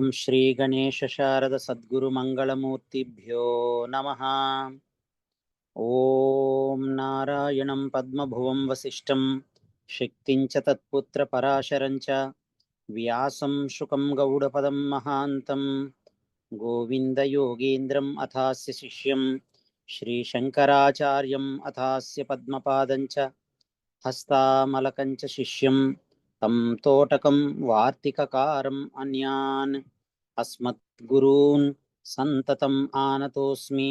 ఓం శ్రీ గణేశ శారద సద్గురు మంగళమూర్తిభ్యో నమః. ఓం నారాయణం పద్మభువం వసిష్ఠం శక్తిం చ తత్పుత్ర పరాశరం చ వ్యాసం శుకం గౌడపదం మహాంతం గోవింద యోగేంద్రం అథాస్య శిష్యం శ్రీశంకరాచార్యం అథాస్య పద్మపాదం చ హస్తామలకం చ శిష్యం తం తోటకం వార్తికకారం అన్యాన్ అస్మద్గురూన్ సంతతం ఆనతోస్మి.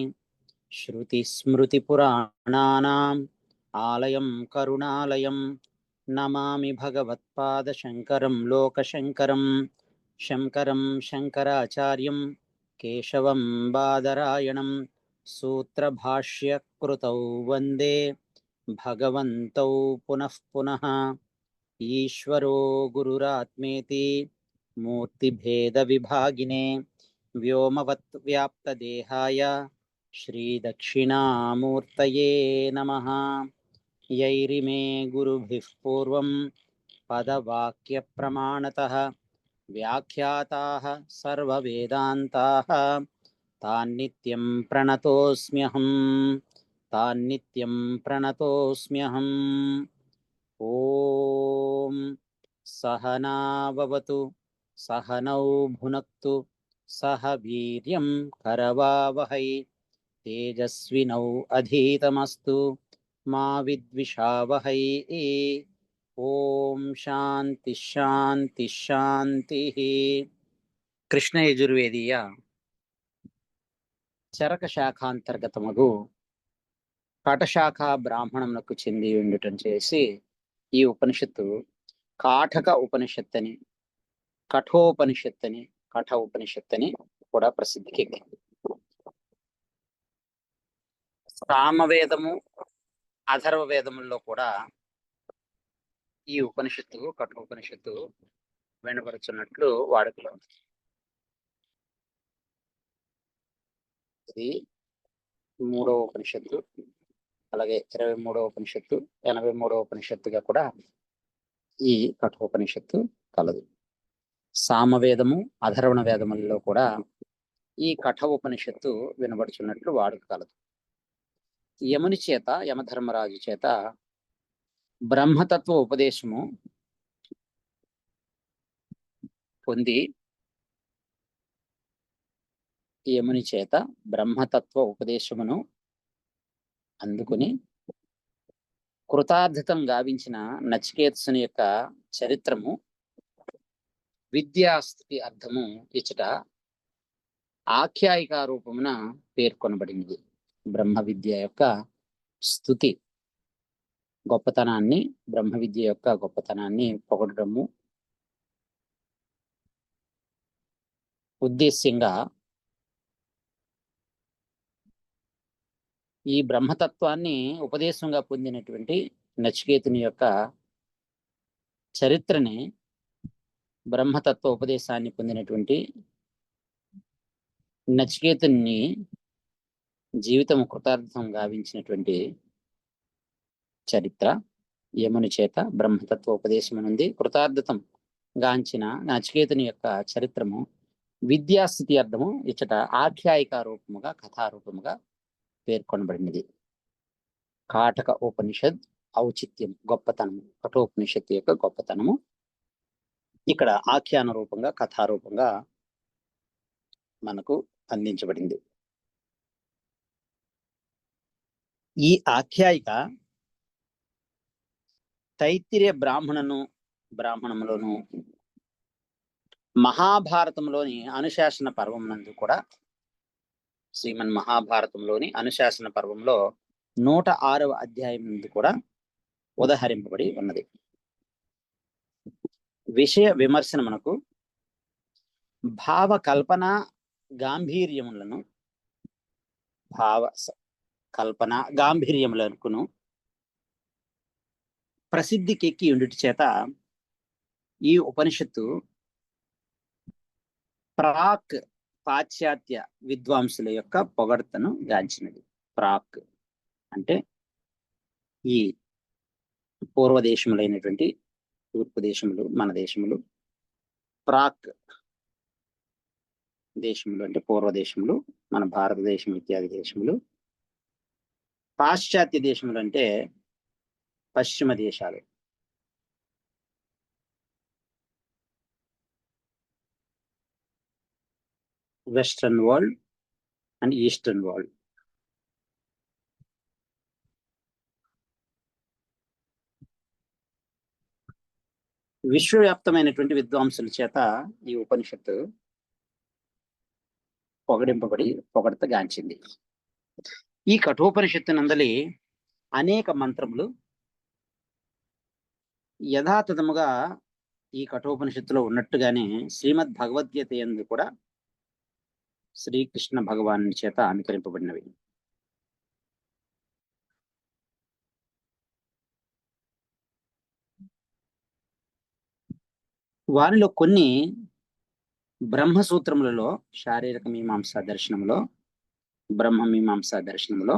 శ్రుతిస్మృతిపురాణానాం ఆలయం కరుణాలయం నమామి భగవత్పాదశంకరం లోకశంకరం. శంకరం శంకరాచార్యం కేశవం బాదరాయణం సూత్రభాష్యకృతౌ వందే భగవంతౌ పునః పునః. ఈశ్వరో గురురాత్మేతి మూర్తిభేద విభాగినే వ్యోమవత్ వ్యాప్తదేహాయ శ్రీదక్షిణామూర్తయే నమః. యైరిమే గురుభిః పూర్వం పదవాక్యప్రమాణతః వ్యాఖ్యాతాః సర్వవేదాంతాః తాన్నిత్యం ప్రణతోస్మ్యహం. తాన్నిత్యం ప్రణతోస్మ్యహం. ఓం సహనావవతు సహనౌ భునక్తు సహ వీర్యం కరవావహై తేజస్వినౌ అధీతమస్తు మా విద్విషావహై. ఓం శాంతి శాంతి శాంతి. కృష్ణ యజుర్వేదీయ చరక శాఖాంతర్గతమగు కటశాఖ బ్రాహ్మణమునకు చెంది ఉండటం చేసి ఈ ఉపనిషత్తు కాఠక ఉపనిషత్తు అని, కఠోపనిషత్తు అని, కఠ ఉపనిషత్తు అని కూడా ప్రసిద్ధికి ఎక్కింది. సామవేదము అథర్వ వేదముల్లో కూడా ఈ ఉపనిషత్తు కఠోపనిషత్తు వినపడుచున్నట్లు వాడుకలో ఉంది. ఇది 3వ ఉపనిషత్తు, అలాగే 23వ ఉపనిషత్తు, 83వ ఉపనిషత్తుగా కూడా ఈ కఠోపనిషత్తు కలదు. సామవేదము అధర్వణ వేదములలో కూడా ఈ కఠ ఉపనిషత్తు వినబడుచున్నట్లు వాడుక కలదు. యముని చేత, యమధర్మరాజు చేత బ్రహ్మతత్వ ఉపదేశము పొంది, యముని చేత బ్రహ్మతత్వ ఉపదేశమును అందుకుని కృతార్థతం గావించిన నచికేతసుని యొక్క చరిత్రము విద్యాస్థితి అర్థము ఇచ్చట ఆఖ్యాయిక రూపమున పేర్కొనబడినది. బ్రహ్మ విద్య యొక్క స్తుతి గొప్పతనాన్ని, బ్రహ్మ విద్య యొక్క గొప్పతనాన్ని పొగడము ఉద్దేశ్యంగా ఈ బ్రహ్మతత్వాన్ని ఉపదేశంగా పొందినటువంటి నచికేతుని యొక్క చరిత్రని, బ్రహ్మతత్వ ఉపదేశాన్ని పొందినటువంటి నచికేతుని జీవితం కృతార్థం గావించినటువంటి చరిత్ర యముని చేత బ్రహ్మతత్వ ఉపదేశం నుండి కృతార్థతం గాంచిన నచికేతుని యొక్క చరిత్రము విద్యాస్థితి అర్థము ఇచ్చట ఆఖ్యాయిక రూపముగా, కథారూపముగా పేర్కొనబడినది. కాటక ఉపనిషత్ ఔచిత్యం, గొప్పతనము, కఠోపనిషత్తు యొక్క గొప్పతనము ఇక్కడ ఆఖ్యాన రూపంగా, కథారూపంగా మనకు అందించబడింది. ఈ ఆఖ్యాయిక తైత్తిరీయ బ్రాహ్మణములోను మహాభారతంలోని అనుశాసన పర్వం నందు కూడా, శ్రీమన్ మహాభారతంలోని అనుశాసన పర్వంలో 106వ అధ్యాయం నుండి కూడా ఉదహరింపబడి ఉన్నది. విషయ విమర్శన మనకు భావ కల్పన గాంభీర్యములను, భావ కల్పన గాంభీర్యములకును ప్రసిద్ధికెక్కి ఉండుట చేత ఈ ఉపనిషత్తు ప్రాక్ పాశ్చాత్య విద్వాంసుల యొక్క పొగడ్తను గాంచినది. ప్రాక్ అంటే ఈ పూర్వ దేశములైనటువంటి తూర్పు దేశములు, మన దేశములు, ప్రాక్ దేశములు అంటే పూర్వ దేశములు, మన భారతదేశం ఇత్యాది దేశములు. పాశ్చాత్య దేశములు అంటే పశ్చిమ దేశాలు. Western world and eastern world. విశ్వవ్యాప్తమైనటువంటి విద్వాంసుల చేత ఈ ఉపనిషత్తు పొగడింపబడి పొగడతగాంచింది. ఈ కఠోపనిషత్తు నందలి అనేక మంత్రములు యథాతథముగా ఈ కఠోపనిషత్తులో ఉన్నట్టుగానే శ్రీమద్ భగవద్గీత యందు కూడా శ్రీకృష్ణ భగవాను చేత అనుకరింపబడినవి. వారిలో కొన్ని బ్రహ్మసూత్రములలో శారీరక మీమాంసా దర్శనంలో, బ్రహ్మ మీమాంసా దర్శనంలో,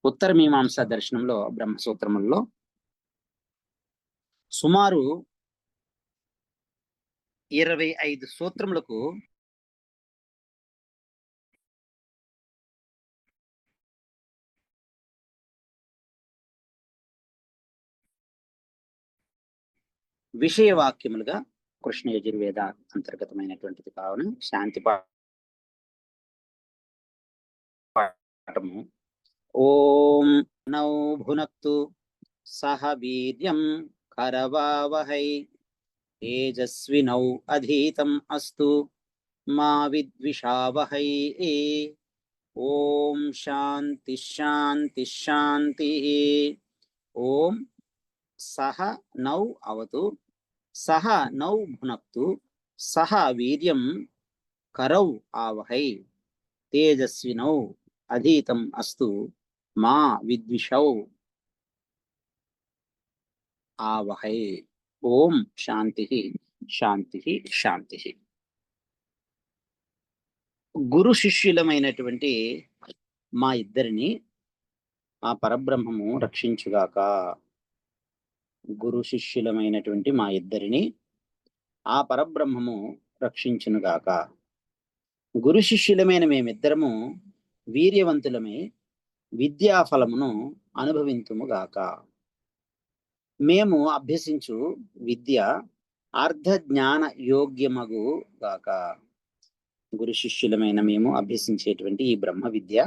ఉత్తర మీమాంసా దర్శనంలో, బ్రహ్మసూత్రములలో సుమారు 25 సూత్రములకు విషయవాక్యములుగా కృష్ణ యజుర్వేద అంతర్గతమైనటువంటిది కావున శాంతి పాఠము. ఓం నౌ భునక్తు సహ వీర్యం కరవావహై తేజస్వినౌ అధీతం అస్తు మా విద్విషావహై. ఓం శాంతి శాంతి శాంతి. ఓం సహ నౌ అవతు సహ నౌ భునక్తు సహ వీర్యం కరౌ ఆవహై తేజస్వినౌ అధీతం అస్తు మా విద్విషౌ ఆవహై. ఓం శాంతి శాంతి శాంతి. గురు శిష్యులమైనటువంటి మా ఇద్దరిని ఆ పరబ్రహ్మము రక్షించుగాక. గురు శిష్యులమైనటువంటి మా ఇద్దరిని ఆ పరబ్రహ్మము రక్షించునుగాక. గురు శిష్యులమైన మేమిద్దరము వీర్యవంతులమై విద్యాఫలమును అనుభవింతుముగాక. మేము అభ్యసించు విద్య అర్ధ జ్ఞాన యోగ్యమగు గాక. గురు శిష్యులమైన మేము అభ్యసించేటువంటి ఈ బ్రహ్మ విద్య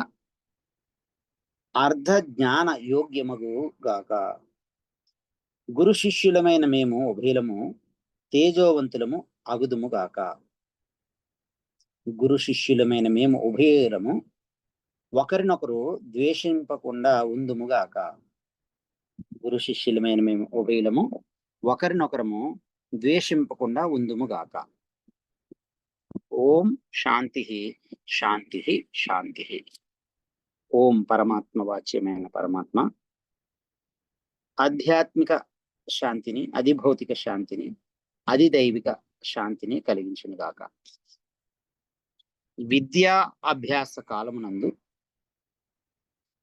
అర్ధ జ్ఞాన యోగ్యమగు గాక. గురు శిష్యులమైన మేము ఉభయులము తేజోవంతులము అగుదుము గాక. గురు శిష్యులమైన మేము ఉభయులము ఒకరినొకరు ద్వేషింపకుండా ఉందుముగాక. గురు శిష్యులమైన మేము ఉభయులము ఒకరినొకరము ద్వేషింపకుండా ఉందుముగాక. ఓం శాంతి శాంతి శాంతి. ఓం పరమాత్మ వాచ్యమైన పరమాత్మ ఆధ్యాత్మిక శాంతిని, అధిభౌతిక శాంతిని, అధిదైవిక శాంతిని కలిగించునుగాక. విద్యా అభ్యాస కాలమునందు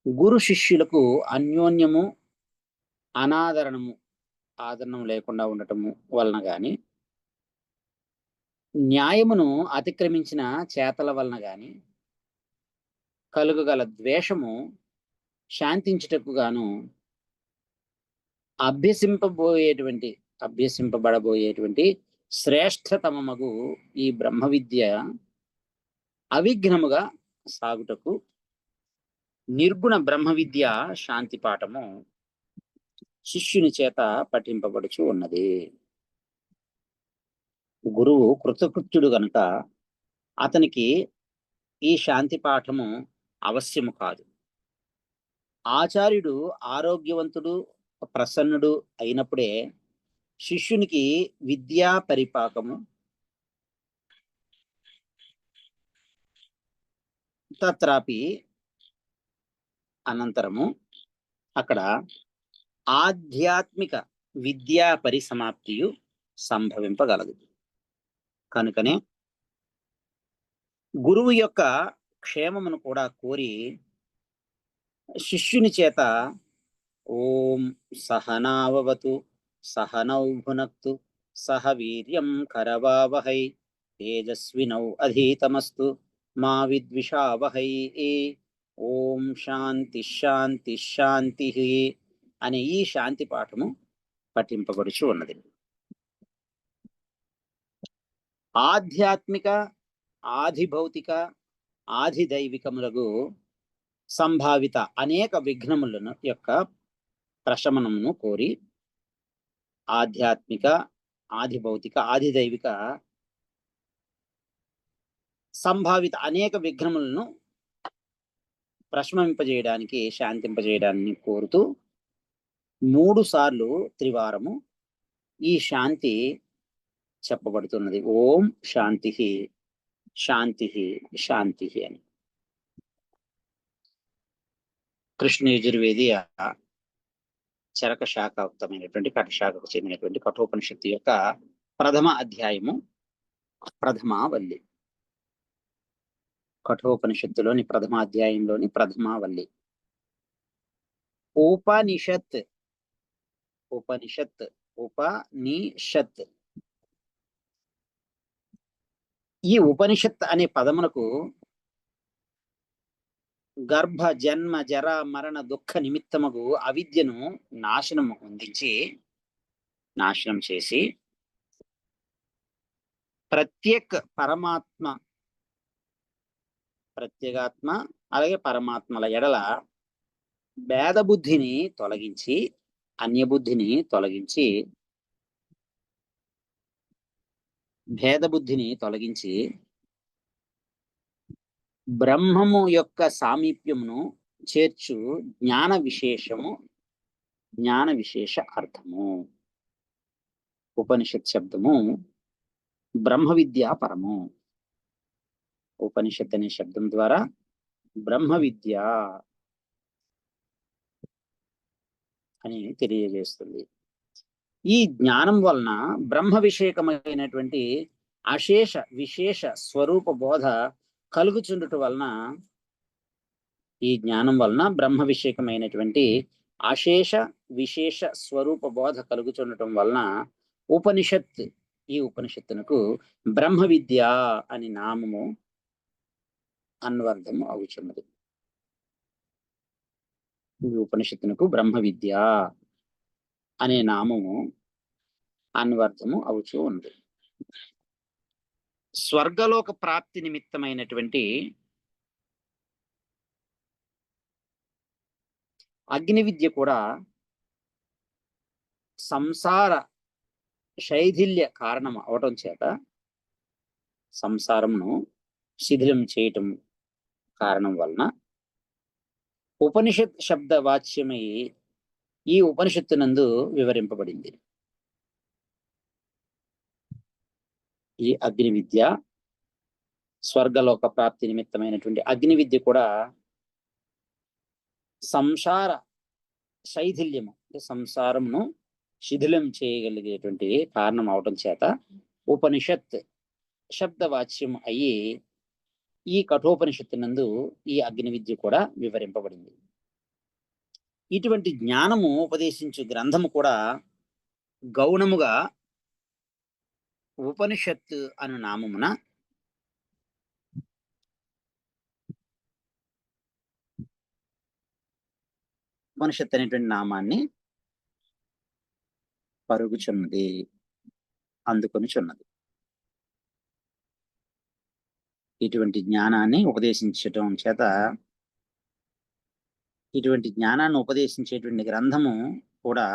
గురు శిష్యులకు అన్యోన్యము ఆదరణం లేకుండా ఉండటము వలన గాని, న్యాయమును అతిక్రమించిన చేతల వలన గాని కలుగగల ద్వేషము శాంతించుటకు గాను అభ్యసింపబడబోయేటువంటి శ్రేష్టతమగు ఈ బ్రహ్మ విద్య అవిఘ్నముగా సాగుటకు నిర్గుణ బ్రహ్మ విద్య శాంతి పాఠము శిష్యుని చేత పఠింపబడుచు ఉన్నది. గురువు కృతకృత్యుడు గనుక అతనికి ఈ శాంతి పాఠము అవశ్యము కాదు. ఆచార్యుడు ఆరోగ్యవంతుడు ప్రసన్నుడు అయినప్పుడే శిష్యునికి విద్యా పరిపాకము, తత్రాపి అనంతరము అక్కడ ఆధ్యాత్మిక విద్యా పరిసమాప్తియు సంభవింపగలదు. కనుకనే గురువు యొక్క క్షేమమును కూడా కోరి శిష్యుని చేత ఓం సహనావవతు సహనౌ భునక్తు సహ వీర్యం కరవావహై తేజస్వినౌ అధీతమస్తు మా విద్విషావహై. ఓం శాంతి శాంతి శాంతి అనే ఈ శాంతి పాఠము పఠింపబడుచు ఉన్నది. ఆధ్యాత్మిక, ఆధిభౌతిక, ఆధిదైవికములకు సంభావిత అనేక విఘ్నములను యొక్క ప్రశమనమును కోరి ఆధ్యాత్మిక, ఆధిభౌతిక, ఆధిదైవిక సంభావిత అనేక విఘ్నములను ప్రశమింపజేయడానికి, శాంతింపజేయడాన్ని కోరుతూ 3 సార్లు త్రివారము ఈ శాంతి చెప్పబడుతున్నది. ఓం శాంతి శాంతి శాంతి అని. కృష్ణ యజుర్వేది చరక శాఖాయుక్తమైనటువంటి కటశాఖకు చెందినటువంటి కఠోపనిషత్తు యొక్క ప్రథమ అధ్యాయము, ప్రథమావల్లి. కఠోపనిషత్తులోని ప్రథమ అధ్యాయంలోని ప్రథమావల్లి. ఉపనిషత్, ఉపనిషత్, ఉపనిషత్. ఈ ఉపనిషత్ అనే పదమునకు గర్భ జన్మ జర మరణ దుఃఖ నిమిత్తముగు అవిద్యను నాశనం చేసి ప్రత్యేగాత్మ అలాగే పరమాత్మల ఎడల భేదబుద్ధిని తొలగించి, అన్యబుద్ధిని తొలగించి బ్రహ్మము యొక్క సామీప్యమును చేర్చు జ్ఞాన విశేష అర్థము. ఉపనిషత్ శబ్దము బ్రహ్మ విద్యా పరము. ఉపనిషత్ అనే శబ్దం ద్వారా బ్రహ్మ విద్య అని తెలియజేస్తుంది. ఈ జ్ఞానం వలన బ్రహ్మ విషయకమైనటువంటి అశేష విశేష స్వరూప బోధ కలుగుచుండుట వలన, ఈ జ్ఞానం వలన బ్రహ్మ విషయకమైనటువంటి అశేష విశేష స్వరూప బోధ కలుగుచుండటం వలన ఉపనిషత్, ఈ ఉపనిషత్తునకు బ్రహ్మ విద్య అని నామము అన్వర్థము అవుచున్నది. ఈ ఉపనిషత్తునకు బ్రహ్మ విద్య అనే నామము అన్వర్థము అవుచూ ఉంది. స్వర్గలోక ప్రాప్తి నిమిత్తమైనటువంటి అగ్ని విద్య కూడా సంసార శైథిల్య కారణం అవటం చేత, సంసారమును శిథిలం చేయటం కారణం వలన ఉపనిషత్ శబ్ద వాచ్యమై ఈ ఉపనిషత్తునందు వివరింపబడింది. ఈ అగ్ని విద్య, స్వర్గలోక ప్రాప్తి నిమిత్తమైనటువంటి అగ్ని విద్య కూడా సంసార శైథిల్యము, సంసారమును శిథిలం చేయగలిగేటువంటి కారణం అవటం చేత ఉపనిషత్ శబ్దవాచ్యం అయ్యి ఈ కఠోపనిషత్తునందు ఈ అగ్ని విద్య కూడా వివరింపబడింది. ఇటువంటి జ్ఞానము ఉపదేశించు గ్రంథము కూడా గౌణముగా ఉపనిషత్ అను నామమున ఉపనిషత్ అనేటువంటి నామాన్ని పరుగుచున్నది, అందుకొనిచున్నది. ఇటువంటి జ్ఞానాన్ని ఉపదేశించటం చేత, ఇటువంటి జ్ఞానాన్ని ఉపదేశించేటువంటి గ్రంథము కూడా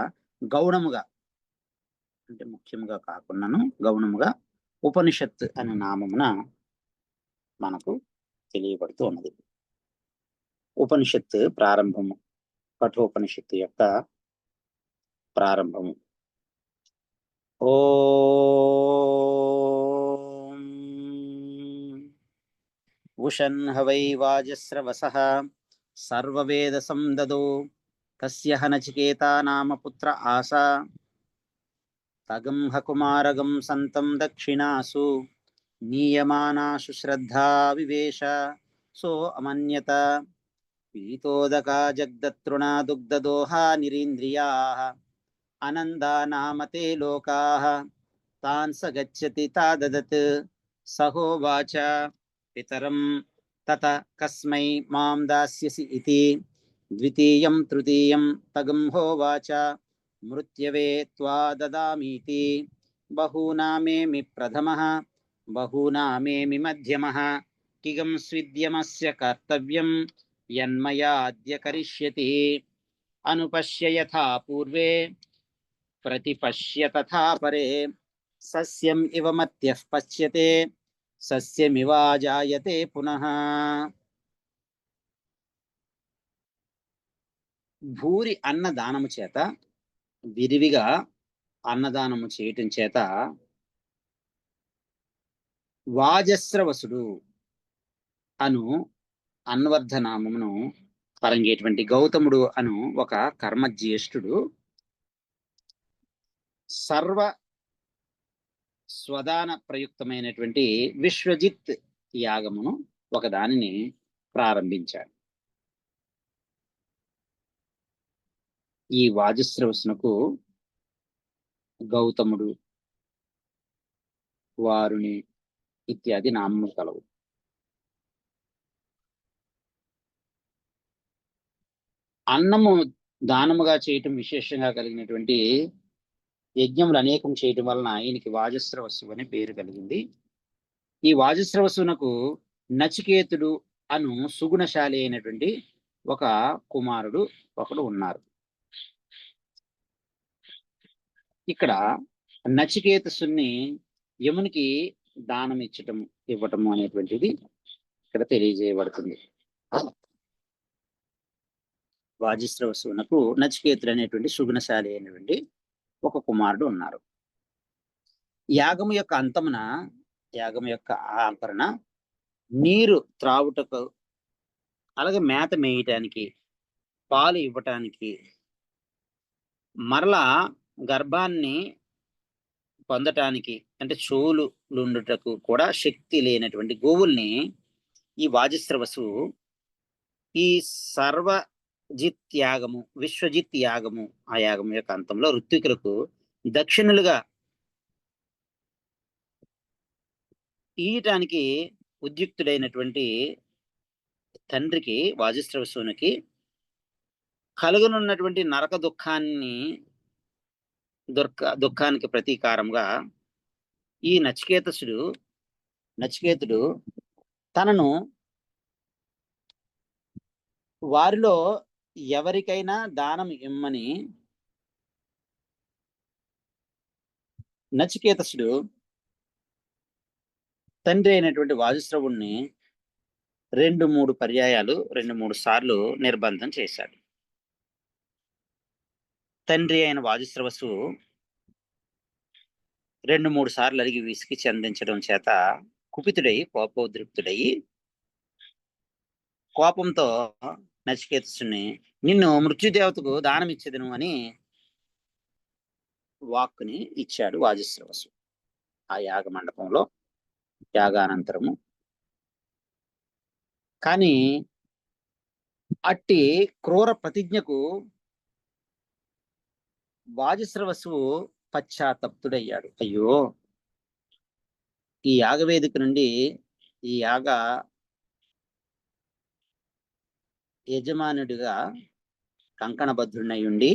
గౌణముగా, అంటే ముఖ్యముగా కాకుండాను గౌణముగా ఉపనిషత్ అనే నామమున మనకు తెలియబడుతూ ఉన్నది. ఉపనిషత్తు ప్రారంభము, కఠోపనిషత్తు యొక్క ప్రారంభము. ఓం ఉషన్హవై వాజస్రవసః సర్వవేద సందదో తస్య నచికేతా నామ పుత్ర ఆసా తగంహ కుమారగం సంతం దక్షిణాసు నీయమానాసు శ్రద్ధా వివేశ సో అమన్యత పీతోదకా జగ్దతృణా దుగ్ధదోహా నిరీంద్రియాః అనందా నామతే లోకాః తాన్ స గచ్చతి తాదదత్ సహోవాచ పితరం తత కస్మై మాం దాస్యసి ఇతి ద్వితీయం తృతీయం తగం హోవాచ మృత్యవే త్వా దదామీతి బహూనామేమి ప్రథమః బహూనామేమి మధ్యమః కిగం స్విద్యమస్య కర్తవ్యం యన్మయాద్య కరిష్యతి అనుపశ్య యథా పూర్వే ప్రతిపశ్య తథా పరే సస్యం ఇవ మత్యః పశ్యతే సస్యమివాజాయతే పునః. భూరి అన్నదానము చేత, విరివిగా అన్నదానము చేయటం చేత వాజస్రవసుడు అను అన్వర్థనామమును పరంగేటువంటి గౌతముడు అను ఒక కర్మజ్యేష్ఠుడు సర్వ స్వదాన ప్రయుక్తమైనటువంటి విశ్వజిత్ యాగమును ఒక దానిని ప్రారంభించాడు. ఈ వాజస్రవసునకు గౌతముడు, వారుని ఇత్యాది నామములు కలవు. అన్నము దానముగా చేయటం విశేషంగా కలిగినటువంటి యజ్ఞములు అనేకం చేయటం వలన ఈయనకి వాజస్రవసు అనే పేరు కలిగింది. ఈ వాజస్రవసునకు నచికేతుడు అను సుగుణశాలి అయినటువంటి ఒక కుమారుడు ఒకడు ఉన్నారు. ఇక్కడ నచికేతసుని యమునికి దానం ఇవ్వటము అనేటువంటిది ఇక్కడ తెలియజేయబడుతుంది. వాజస్రవసునకు నచికేతుడు అనేటువంటి సుగుణశాలి అయినటువంటి ఒక కుమారుడు ఉన్నారు. యాగము యొక్క అంతమున, యాగము యొక్క ఆకరణ నీరు త్రావుటకు, అలాగే మేత మేయటానికి, పాలు ఇవ్వటానికి, మరలా గర్భాన్ని పొందటానికి అంటే చోలులుండుటకు కూడా శక్తి లేనటువంటి గోవుల్ని ఈ వాజస్రవసు ఈ సర్వజిత్ యాగము, విశ్వజిత్ యాగము, ఆ యాగము యొక్క అంతంలో ఋత్వికులకు దక్షిణలుగా ఈయటానికి ఉద్యుక్తుడైనటువంటి తండ్రికి, వాజస్రవసునికి కలుగనున్నటువంటి నరక దుఃఖానికి ప్రతీకారంగా ఈ నచికేతుడు తనను వారిలో ఎవరికైనా దానం ఇమ్మని నచికేతసుడు తండ్రి అయినటువంటి వాజస్రవుణ్ణి 2-3 సార్లు నిర్బంధం చేశాడు. తండ్రి అయిన వాజస్రవసు 2-3 సార్లు అడిగి విసిగి చెందించడం చేత కుపితుడై, కోపోద్రిక్తుడై, కోపంతో నచికేతసుని నిన్ను మృత్యుదేవతకు దానం ఇచ్చేదను అని వాక్కుని ఇచ్చాడు వాజస్రవసు. ఆ యాగ మండపంలో యాగానంతరము. కానీ అట్టి క్రూర ప్రతిజ్ఞకు వాజస్రవసు పశ్చాత్తప్తుడయ్యాడు. అయ్యో, ఈ యాగవేదిక నుండి ఈ యాగ యజమానుడిగా కంకణబద్ధుడినై ఉండి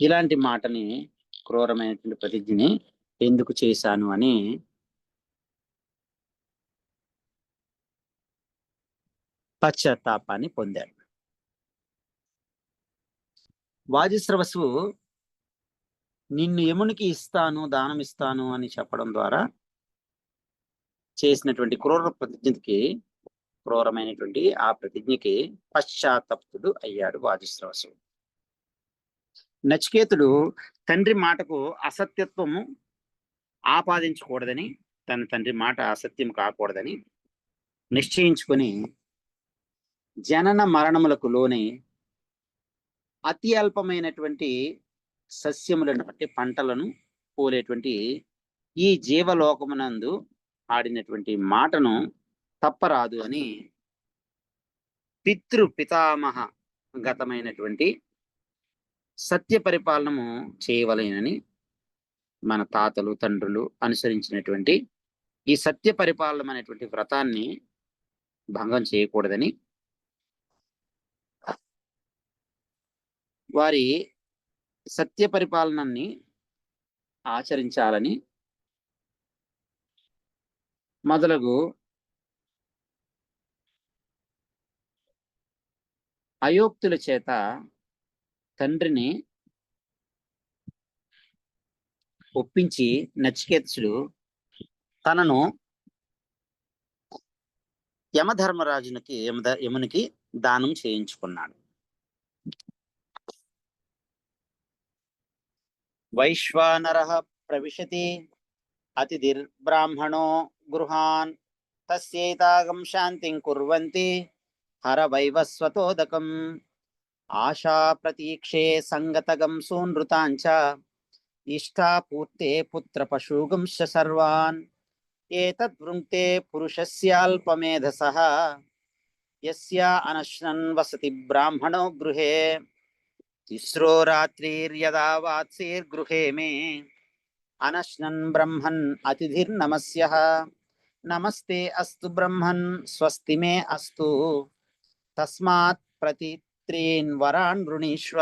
ఇలాంటి మాటని, క్రూరమైనటువంటి ప్రతిజ్ఞని ఎందుకు చేశాను అని పశ్చాత్తాపాన్ని పొందాడు. వాజస్రవసు నిన్ను యమునికి ఇస్తాను, దానం ఇస్తాను అని చెప్పడం ద్వారా చేసినటువంటి క్రూరమైనటువంటి ఆ ప్రతిజ్ఞకి పశ్చాత్తప్తుడు అయ్యాడు వాజస్రవసు. నచికేతుడు తండ్రి మాటకు అసత్యత్వము ఆపాదించకూడదని, తన తండ్రి మాట అసత్యం కాకూడదని నిశ్చయించుకొని జనన మరణములకు లోని అతి అల్పమైనటువంటి సస్యములను అంటే పంటలను పోలేటువంటి ఈ జీవలోకమునందు ఆడినటువంటి మాటను తప్పరాదు అని పితామహ గతమైనటువంటి సత్య పరిపాలనము చేయవలెనని మన తాతలు తండ్రులు అనుసరించినటువంటి ఈ సత్య పరిపాలన అనేటువంటి వ్రతాన్ని భంగం చేయకూడదని, వారి సత్య పరిపాలనని ఆచరించాలని మొదలగు అయోక్తుల చేత తండ్రిని ఒప్పించి నచికేతసుడు తనను యమునికి దానం చేయించుకున్నాడు. వైశ్వానరః ప్రవిశతి అతిథిర్బ్రాహ్మణో గృహాన్ తస్యైతాగం శాంతిం కుర్వంతి హరవైవస్వతోదకం ఆశా ప్రతీక్షే సంగతగం సూనృతాంచ ఇష్టాపూర్తే పుత్రపశూగంశ సర్వాన్ ఏతద్వృంక్తే పురుషస్యాల్పమేధసః యస్యా అనశ్నన్ వసతి బ్రాహ్మణో గృహే తిస్రో రాత్రిర్యదా వాత్సీర్గృహే మే అనశ్నన్ బ్రహ్మన్ అతిథిర్నమస్యః నమస్తే అస్తు బ్రహ్మన్ స్వస్తి మే అస్తు తస్మాత్ ప్రతిత్రీన్ వరాన్ వృణీష్వ.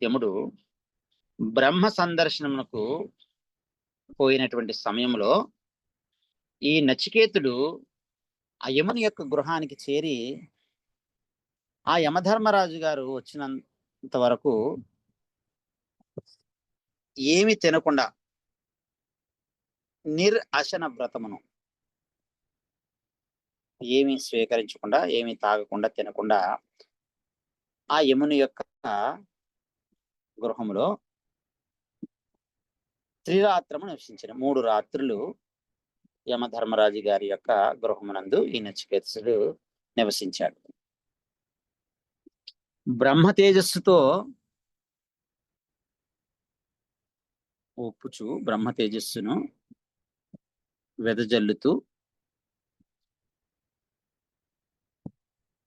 యముడు బ్రహ్మ సందర్శనమునకు పోయినటువంటి సమయంలో ఈ నచికేతుడు ఆ యముని యొక్క గృహానికి చేరి ఆ యమధర్మరాజు గారు వచ్చినంత వరకు ఏమి తినకుండా నిరశన వ్రతమును ఏమి స్వీకరించకుండా, ఏమి తాగకుండా, తినకుండా ఆ యముని యొక్క గృహములో త్రిరాత్రము నివసించిన 3 రాత్రులు యమధర్మరాజు గారి యొక్క గృహమునందు ఈ నచికేతసుడు నివసించాడు. బ్రహ్మ తేజస్సుతో ఒప్పుచు బ్రహ్మ తేజస్సును వెదజల్లుతూ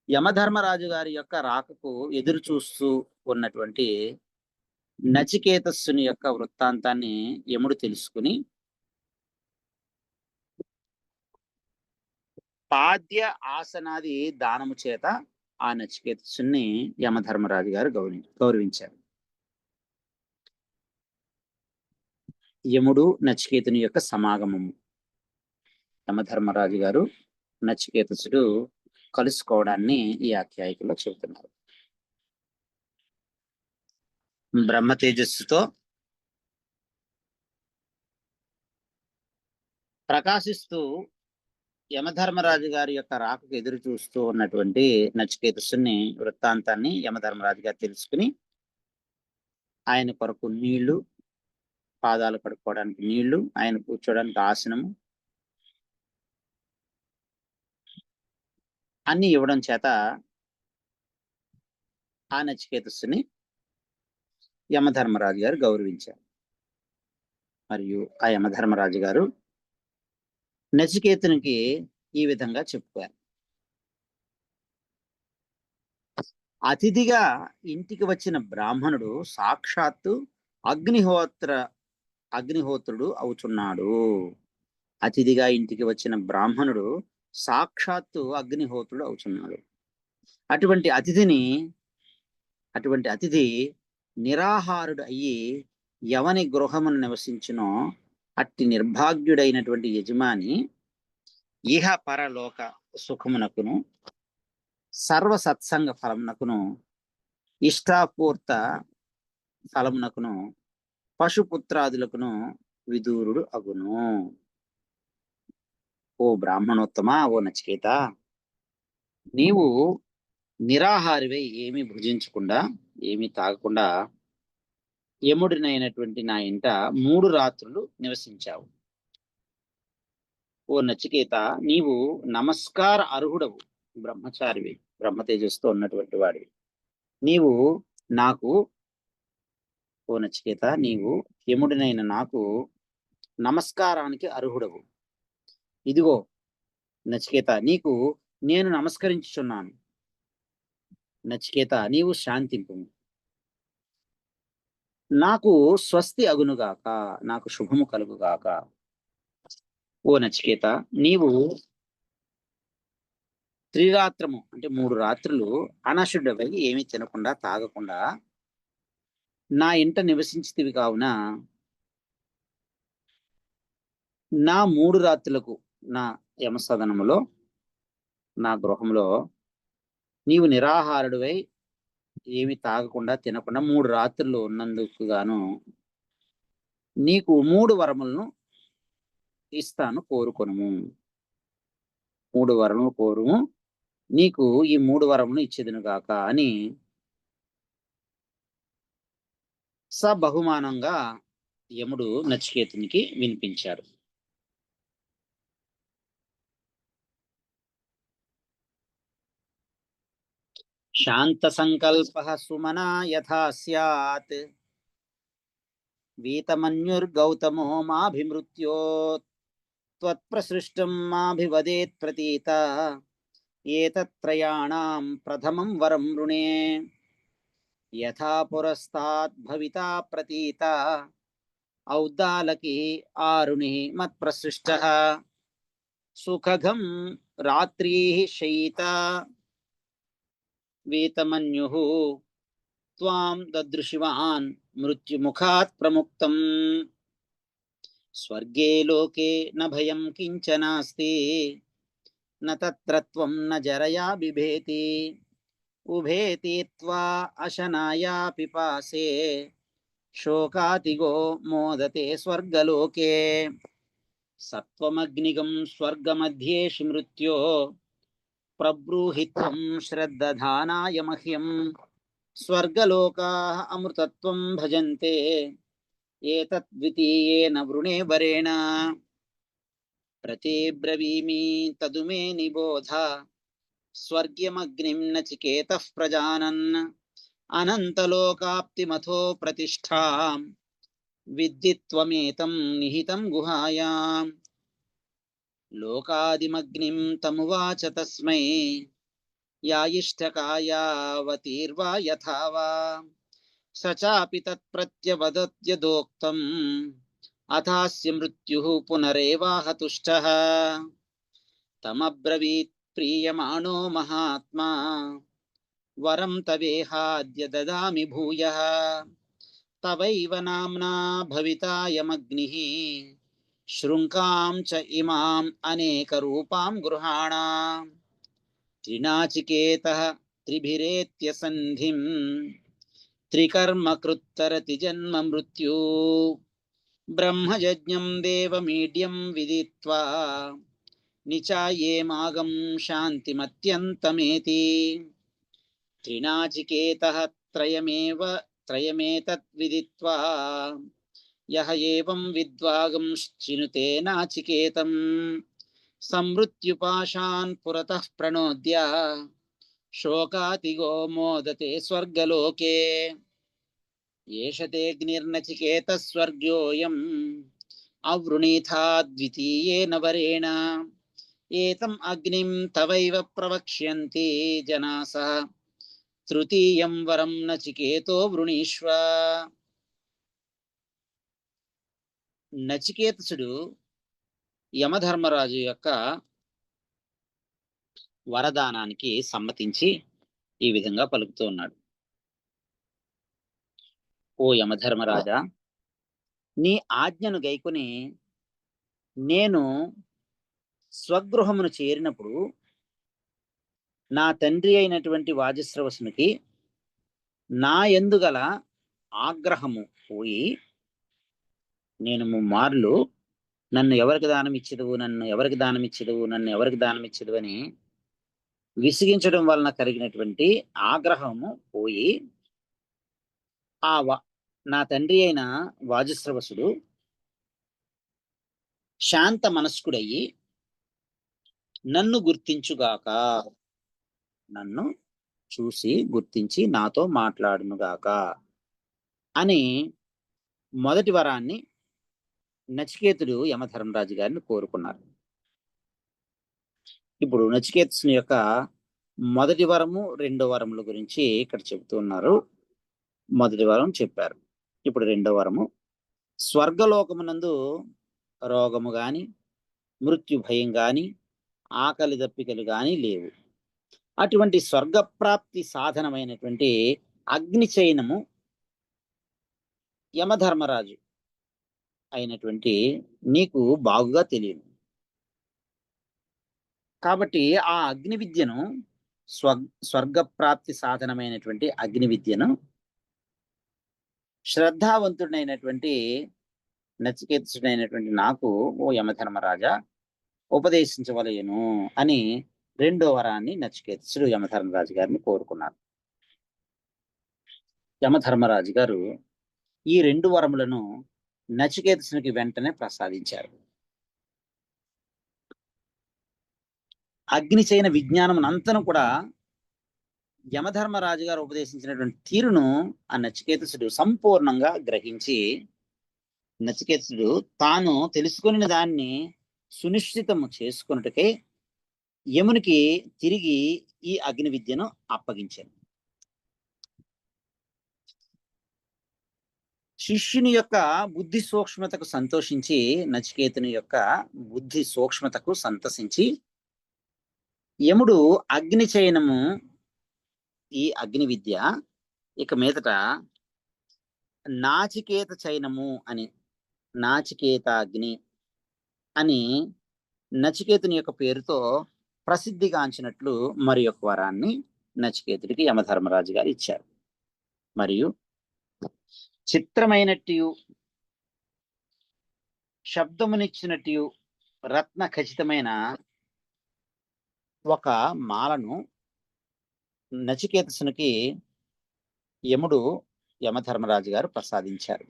యమధర్మరాజు గారి యొక్క రాకకు ఎదురు చూస్తూ ఉన్నటువంటి నచికేతస్సుని యొక్క వృత్తాంతాన్ని యముడు తెలుసుకుని పాద్య ఆసనాది దానము చేత ఆ నచికేతస్సుని యమధర్మరాజు గారు గౌరవించారు. యముడు నచికేతుని యొక్క సమాగమము, యమధర్మరాజు గారు నచికేతసుడు కలుసుకోవడాన్ని ఈ ఆఖ్యాయికలో చెబుతున్నారు. బ్రహ్మ తేజస్సుతో ప్రకాశిస్తూ యమధర్మరాజు గారి యొక్క రాకకు ఎదురు చూస్తూ ఉన్నటువంటి నచికేతసుని వృత్తాంతాన్ని యమధర్మరాజు గారు తెలుసుకుని ఆయన కొరకు నీళ్లు, పాదాలు కడుక్కోవడానికి నీళ్లు, ఆయన కూర్చోడానికి ఆసనము అన్ని ఇవ్వడం చేత ఆ నచికేతస్సుని యమధర్మరాజు గారు గౌరవించారు. మరియు ఆ యమధర్మరాజు గారు నచికేతునికి ఈ విధంగా చెప్పుకోరు. అతిథిగా ఇంటికి వచ్చిన బ్రాహ్మణుడు సాక్షాత్తు అగ్నిహోత్రుడు అవుతున్నాడు. అతిథిగా ఇంటికి వచ్చిన బ్రాహ్మణుడు సాక్షాత్తు అగ్నిహోత్రుడు అవుతున్నాడు. అటువంటి అతిథి నిరాహారుడు అయ్యి ఎవని గృహమును నివసించునో అట్టి నిర్భాగ్యుడైనటువంటి యజమాని ఇహ పరలోక సుఖమునకును సర్వ సత్సంగ ఫలమునకును ఇష్టాపూర్త ఫలమునకును పశుపుత్రాదులకును విదూరుడు అగును. ఓ బ్రాహ్మణోత్తమ, ఓ నచికేత, నీవు నిరాహారివై ఏమీ భుజించకుండా, ఏమీ తాగకుండా యముడినైనటువంటి నా ఇంట 3 రాత్రులు నివసించావు. ఓ నచికేత, నీవు నమస్కార అర్హుడవు, బ్రహ్మచారివి, బ్రహ్మ తేజస్సుతో ఉన్నటువంటి వాడివి. నీవు నాకు, ఓ నచికేత, నీవు యముడినైన నాకు నమస్కారానికి అర్హుడవు. ఇదిగో నచికేత, నీకు నేను నమస్కరించుచున్నాను. నచికేత, నీవు శాంతింపు. నాకు స్వస్తి అగునుగాక, నాకు శుభము కలుగుగాక. ఓ నచికేత, నీవు త్రిరాత్రము అంటే 3 రాత్రులు అనశుద్ధమై ఏమీ తినకుండా తాగకుండా నా ఇంట నివసించితివి కావున నా 3 రాత్రులకు నా యమసదనములో నా గృహంలో నీవు నిరాహారుడివై ఏమి తాగకుండా తినకుండా 3 రాత్రులు ఉన్నందుకు గాను నీకు 3 వరములను ఇస్తాను, కోరుకొనుము. 3 వరములు కోరుము, నీకు ఈ 3 వరములు ఇచ్చేదను గాక అని బహుమానంగా యముడు నచికేతునికి వినిపించారు. శాంత సంకల్ప సుమనా యథా స్యాత్ వీతమన్యుర్గౌతమో మాభిమృత్యో త్వత్ప్రసృష్టం మాభివదేత్ ప్రతీత ఏతత్రయాణాం ప్రథమం వరం రుణే యథా పురస్తాద్ భవితా ప్రతీత ఔద్దాలకి ఆరుణి మత్ప్రసృష్టః సుఖగం రాత్రీ శయిత వీతమన్యుః త్వాం దదృశివాన్ మృత్యుముఖాత్ ప్రముక్తం స్వర్గే లోకే న భయం కించనాస్తి న తత్ర త్వం న జరయా బిభేతి ఉభే తీర్త్వా అశనాయా పిపాసే శోకాతిగో మోదతే స్వర్గలోకే సత్వమగ్నిగం స్వర్గమధ్యేషు మృత్యో ప్రబ్రూహి త్వం శ్రద్ధధానాయ మహ్యం స్వర్గలోకాః అమృతత్వం భజంతే ఏతద్వితీయేన వృణే వరేణ ప్రతిబ్రవీమి తదు మే నిబోధ స్వర్గ్యమగ్నిం నచికేతః ప్రజానన్ అనంతలోకాప్తిమథో ప్రతిష్ఠాం విద్ధి త్వమేతం నిహితం గుహాయాం. లోకాదిమగ్నిం తమువాచ తస్మై యాయిష్టకాయావతీర్వా యథా వా స చాపి తత్ప్రత్యవదత్యదోక్తం అథాస్య మృత్యుః పునరేవాహతుష్టః. తమబ్రవీత్ ప్రీయమాణో మహాత్మా వరం తవేహాద్య దదామి భూయః తవైవ నామ్నా భవితాయమగ్నిః శృంకాం చ ఇమాం అనేక రూపాం గృహాణ. త్రినాచికేతః త్రిభిరేత్యసంధిం త్రికర్మ కృత్తరతి జన్మ మృత్యు బ్రహ్మయజ్ఞం దేవమీడ్యం విదిత్వా నిచాయేమాగం శాంతిమత్యంతమేతి. త్రినాచికేతః త్రయమేతత్ విదిత్వా యః ఏవం విద్వాగం చినుతే నాచికేతం సంమృత్యుపాశాన్ పురతః ప్రణోద్య శోకాతిగో మోదతే స్వర్గలోకే. ఏషతేऽగ్నిర్నచికేతः స్వర్గ్యోऽయం అవృణీథా ద్వితీయేన వరేణ ఏతం అగ్నిం తవైవ ప్రవక్ష్యంతి జనాసః తృతీయం వరం నచికేతో వృణీష్వ. నచికేతసుడు యమధర్మరాజు యొక్క వరదానానికి సమ్మతించి ఈ విధంగా పలుకుతూ ఉన్నాడు. ఓ యమధర్మరాజా, నీ ఆజ్ఞను గైకొని నేను స్వగృహమును చేరినప్పుడు నా తండ్రి అయినటువంటి వాజశ్రవసునికి నా యందు గల ఆగ్రహము పోయి నేను ముమ్మార్లు నన్ను ఎవరికి దానం ఇచ్చేదవు, నన్ను ఎవరికి దానం ఇచ్చేదవు, నన్ను ఎవరికి దానం ఇచ్చేదవు అని విసిగించడం వలన కలిగినటువంటి ఆగ్రహము పోయి నా తండ్రి అయిన వాజశ్రవసుడు శాంత మనస్కుడయ్యి నన్ను గుర్తించుగాక, నన్ను చూసి గుర్తించి నాతో మాట్లాడునుగాక అని మొదటి వరాన్ని నచికేతుడు యమధర్మరాజు గారిని కోరుకున్నారు. ఇప్పుడు నచికేతుని యొక్క మొదటి వరము, రెండో వరముల గురించి ఇక్కడ చెబుతూ ఉన్నారు. మొదటి వరం చెప్పారు. ఇప్పుడు రెండో వరము, స్వర్గలోకమునందు రోగము గాని, మృత్యు భయం గాని, ఆకలి దప్పికలు గాని లేవు. అటువంటి స్వర్గప్రాప్తి సాధనమైనటువంటి అగ్ని చైనము యమధర్మరాజు అయినటువంటి నీకు బాగుగా తెలియను. కాబట్టి ఆ అగ్ని విద్యను స్వర్గప్రాప్తి సాధనమైనటువంటి అగ్ని విద్యను శ్రద్ధావంతుడైనటువంటి నచికేతుడైనటువంటి నాకు ఓ యమధర్మరాజా ఉపదేశించవలయను అని రెండో వరాన్ని నచికేతుడు యమధర్మరాజు గారిని కోరుకున్నారు. యమధర్మరాజు గారు ఈ రెండు వరములను నచికేతునికి వెంటనే ప్రసాదించారు. అగ్ని చైన విజ్ఞానం అంతను కూడా యమధర్మరాజు గారు ఉపదేశించినటువంటి తీరును ఆ నచికేతుడు సంపూర్ణంగా గ్రహించి, నచికేతుడు తాను తెలుసుకుని దాన్ని సునిశ్చితము చేసుకున్నట్టుకే యమునికి తిరిగి ఈ అగ్ని విద్యను అప్పగించాను. శిష్యుని యొక్క బుద్ధి సూక్ష్మతకు సంతోషించి, నచికేతుని యొక్క బుద్ధి సూక్ష్మతకు సంతసించి, యముడు అగ్ని చయనము, ఈ అగ్ని విద్య ఇక మీదట నాచికేత చైనము అని, నాచికేతాగ్ని అని నచికేతుని యొక్క పేరుతో ప్రసిద్ధిగాంచినట్లు మరి యొక్క వరాన్ని నచికేతుడికి యమధర్మరాజు గారు ఇచ్చారు. మరియు చిత్రమైనట్టు శబ్దమునిచ్చినట్టు రత్న ఖచ్చితమైన ఒక మాలను నచికేతసునికి యముడు యమధర్మరాజు గారు ప్రసాదించారు.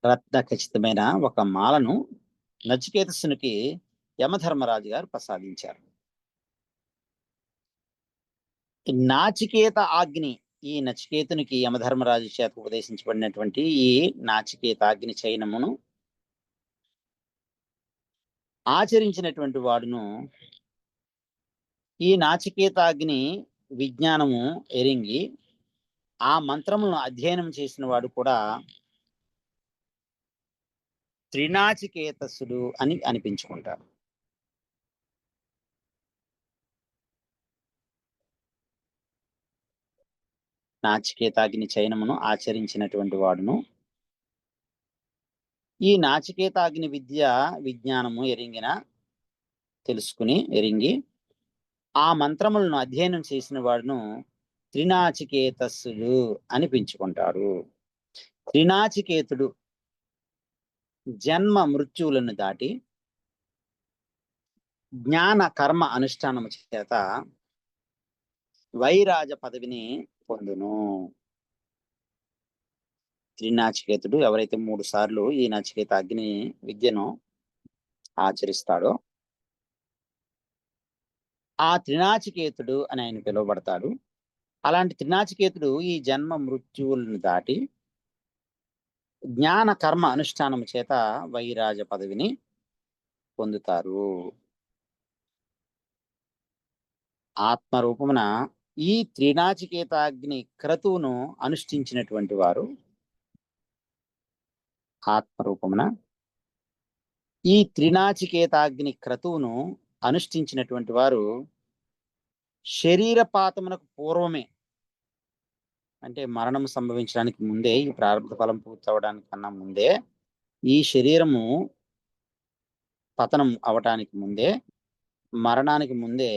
రత్న ఖచ్చితమైన ఒక మాలను నచికేతసునికి యమధర్మరాజు గారు ప్రసాదించారు. నాచికేత ఆగ్ని, ఈ నచికేతునికి యమధర్మరాజు చేత ఉపదేశించబడినటువంటి ఈ నాచికేతాగ్ని చైనమును ఆచరించినటువంటి వాడును, ఈ నాచికేతాగ్ని విజ్ఞానము ఎరింగి ఆ మంత్రములను అధ్యయనం చేసిన వాడు కూడా త్రినాచికేతసుడు అని అనిపించుకుంటారు. నాచికేతాగ్ని చైనమును ఆచరించినటువంటి వాడును, ఈ నాచికేతాగ్ని విజ్ఞానము ఎరింగి ఆ మంత్రములను అధ్యయనం చేసిన వాడును త్రినాచికేతసుడు అనిపించుకుంటారు. త్రినాచికేతుడు జన్మ మృత్యువులను దాటి జ్ఞాన కర్మ అనుష్ఠానము చేత వైరాజ పదవిని పొందును. త్రినాచికేతుడు ఎవరైతే 3 సార్లు ఈ నచికేత అగ్ని విద్యను ఆచరిస్తాడో ఆ త్రినాచికేతుడు అని ఆయన పిలువబడతాడు. అలాంటి త్రినాచికేతుడు ఈ జన్మ మృత్యువులను దాటి జ్ఞాన కర్మ అనుష్ఠానం చేత వైరాజ పదవిని పొందుతారు. ఆత్మరూపమున ఈ త్రినాచికేతాగ్ని క్రతువును అనుష్ఠించినటువంటి వారు, ఆత్మరూపమున ఈ త్రినాచికేతాగ్ని క్రతువును అనుష్ఠించినటువంటి వారు శరీరపాతమునకు పూర్వమే, అంటే మరణం సంభవించడానికి ముందే, ఈ ప్రారంభ ఫలం పూర్తవడానికి కన్నా ముందే, ఈ శరీరము పతనం అవటానికి ముందే, మరణానికి ముందే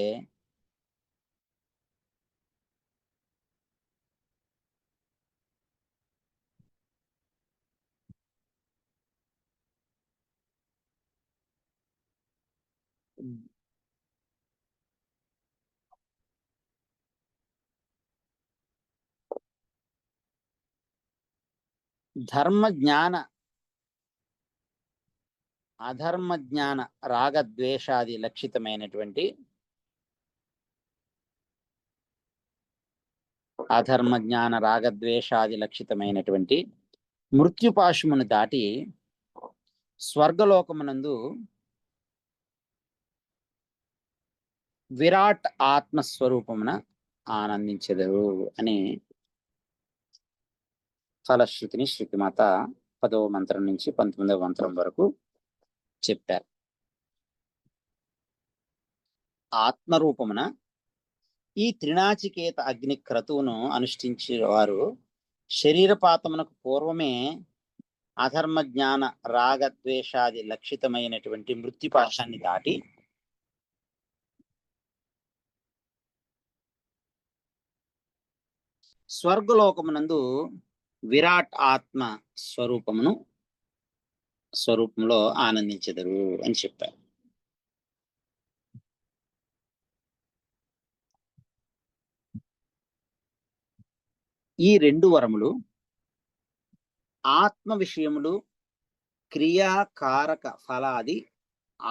ధర్మ జ్ఞాన అధర్మ జ్ఞాన రాగద్వేషాది లక్షితమైనటువంటి, అధర్మ జ్ఞాన రాగద్వేషాది లక్షితమైనటువంటి మృత్యుపాశమును దాటి స్వర్గలోకమునందు విరాట్ ఆత్మస్వరూపమున ఆనందించెదరు అని ఫలశ్రుతిని శృతిమాత 10వ మంత్రం నుంచి 19వ మంత్రం వరకు చెప్పారు. ఆత్మరూపమున ఈ త్రినాచికేత అగ్ని క్రతువును అనుష్ఠించే వారు శరీరపాతమునకు పూర్వమే అధర్మ జ్ఞాన రాగద్వేషాది లక్షితమైనటువంటి మృత్యుపాశాన్ని దాటి స్వర్గలోకమునందు విరాట్ ఆత్మ స్వరూపంలో ఆనందించెదరు అని చెప్పారు. ఈ 2 వరములు ఆత్మ విషయములు క్రియాకారక ఫలాది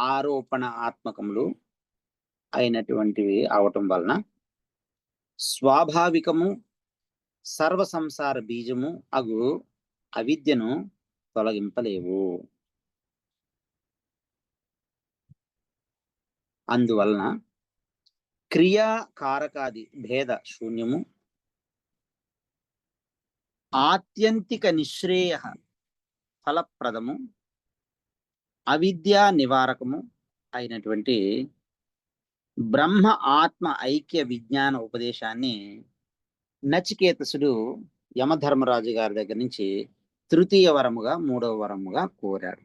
ఆరోపణ ఆత్మకములు అయినటువంటివి అవటం వలన స్వాభావికము సర్వ సంసార బీజము అగు అవిద్యను తొలగింపలేవు. అందువలన క్రియాకారకాది భేద శూన్యము ఆత్యంతిక నిశ్రేయ ఫలప్రదము అవిద్యా నివారకము అయినటువంటి బ్రహ్మ ఆత్మ ఐక్య విజ్ఞాన ఉపదేశాన్ని నచికేతసుడు యమధర్మరాజు గారి దగ్గర నుంచి తృతీయ వరముగా 3వ వరముగా కోరాడు.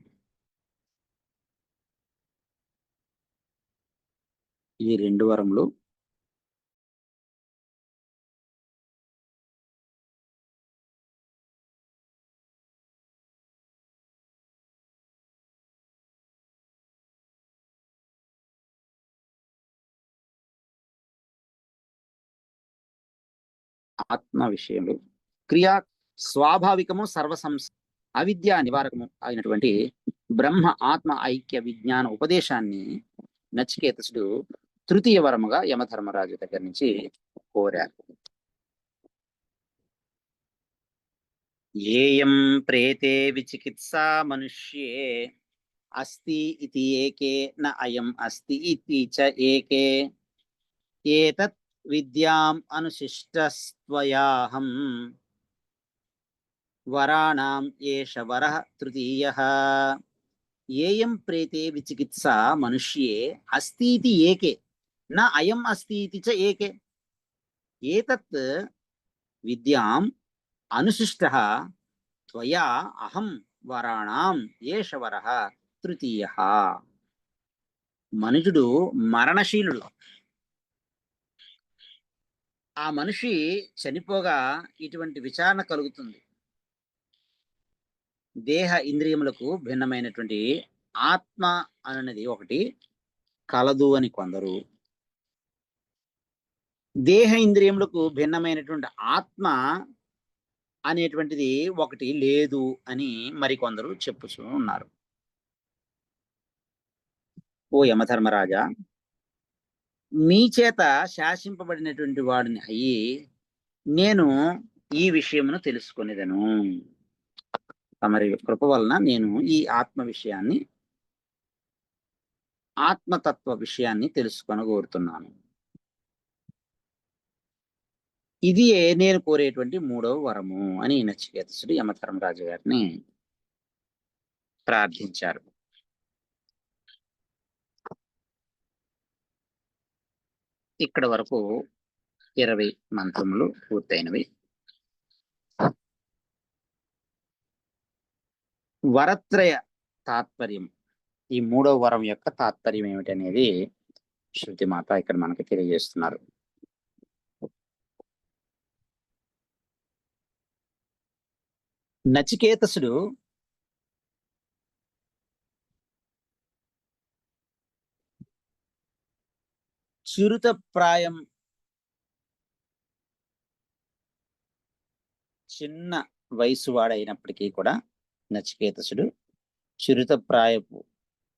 ఈ 2 వరములు ఆత్మ విషయములు క్రియా స్వాభావికము అవిద్యా నివారకము అయినటువంటి బ్రహ్మ ఆత్మ ఐక్య విజ్ఞాన ఉపదేశాన్ని నచికేతసుడు తృతీయ వరముగా యమధర్మరాజు దగ్గర నుంచి కోరారు. ఏయం ప్రేతే విచికిత్సా మనుష్యే అస్తి ఇతి ఏకే న అయం అస్తి ఇతి చ ఏకే ఏతత్ విద్యాం అనుశిష్టస్త్వయాహం వరాణాం ఏష వరః తృతీయః ఏయం ప్రేతే విచికిత్సా మనుష్యే అస్తి ఏకే న అయం అస్తి చ ఏకే ఏతత్ విద్యాం అనుశిష్టః త్వయా అహం వరాణాం ఏష వరః తృతీయః. మనుజుడు మరణశీలుడు. ఆ మనిషి చనిపోగా ఇటువంటి విచారణ కలుగుతుంది. దేహ ఇంద్రియములకు భిన్నమైనటువంటి ఆత్మ అనేది ఒకటి కలదు అని కొందరు, దేహ ఇంద్రియములకు భిన్నమైనటువంటి ఆత్మ అనేటువంటిది ఒకటి లేదు అని మరికొందరు చెప్పుచూ ఉన్నారు. ఓ యమధర్మరాజా, మీ చేత శాసింపబడినటువంటి వాడిని అయ్యి నేను ఈ విషయమును తెలుసుకునేదను. తమరి కృప వలన నేను ఈ ఆత్మతత్వ విషయాన్ని తెలుసుకొనగోరుతున్నాను. ఇది నేను కోరేటువంటి 3వ వరము అని నచికేతసుడు యమధర్మరాజు గారిని ప్రార్థించారు. ఇక్కడ వరకు 20 మంత్రములు పూర్తయినవి. వరత్రయ తాత్పర్యం, ఈ 3వ వరం యొక్క తాత్పర్యం ఏమిటనేది శృతిమాత ఇక్కడ మనకి తెలియజేస్తున్నారు. నచికేతసుడు చిరుతప్రాయం చిన్న వయసు వాడైనప్పటికీ కూడా, నచికేతసుడు చిరుతప్రాయపు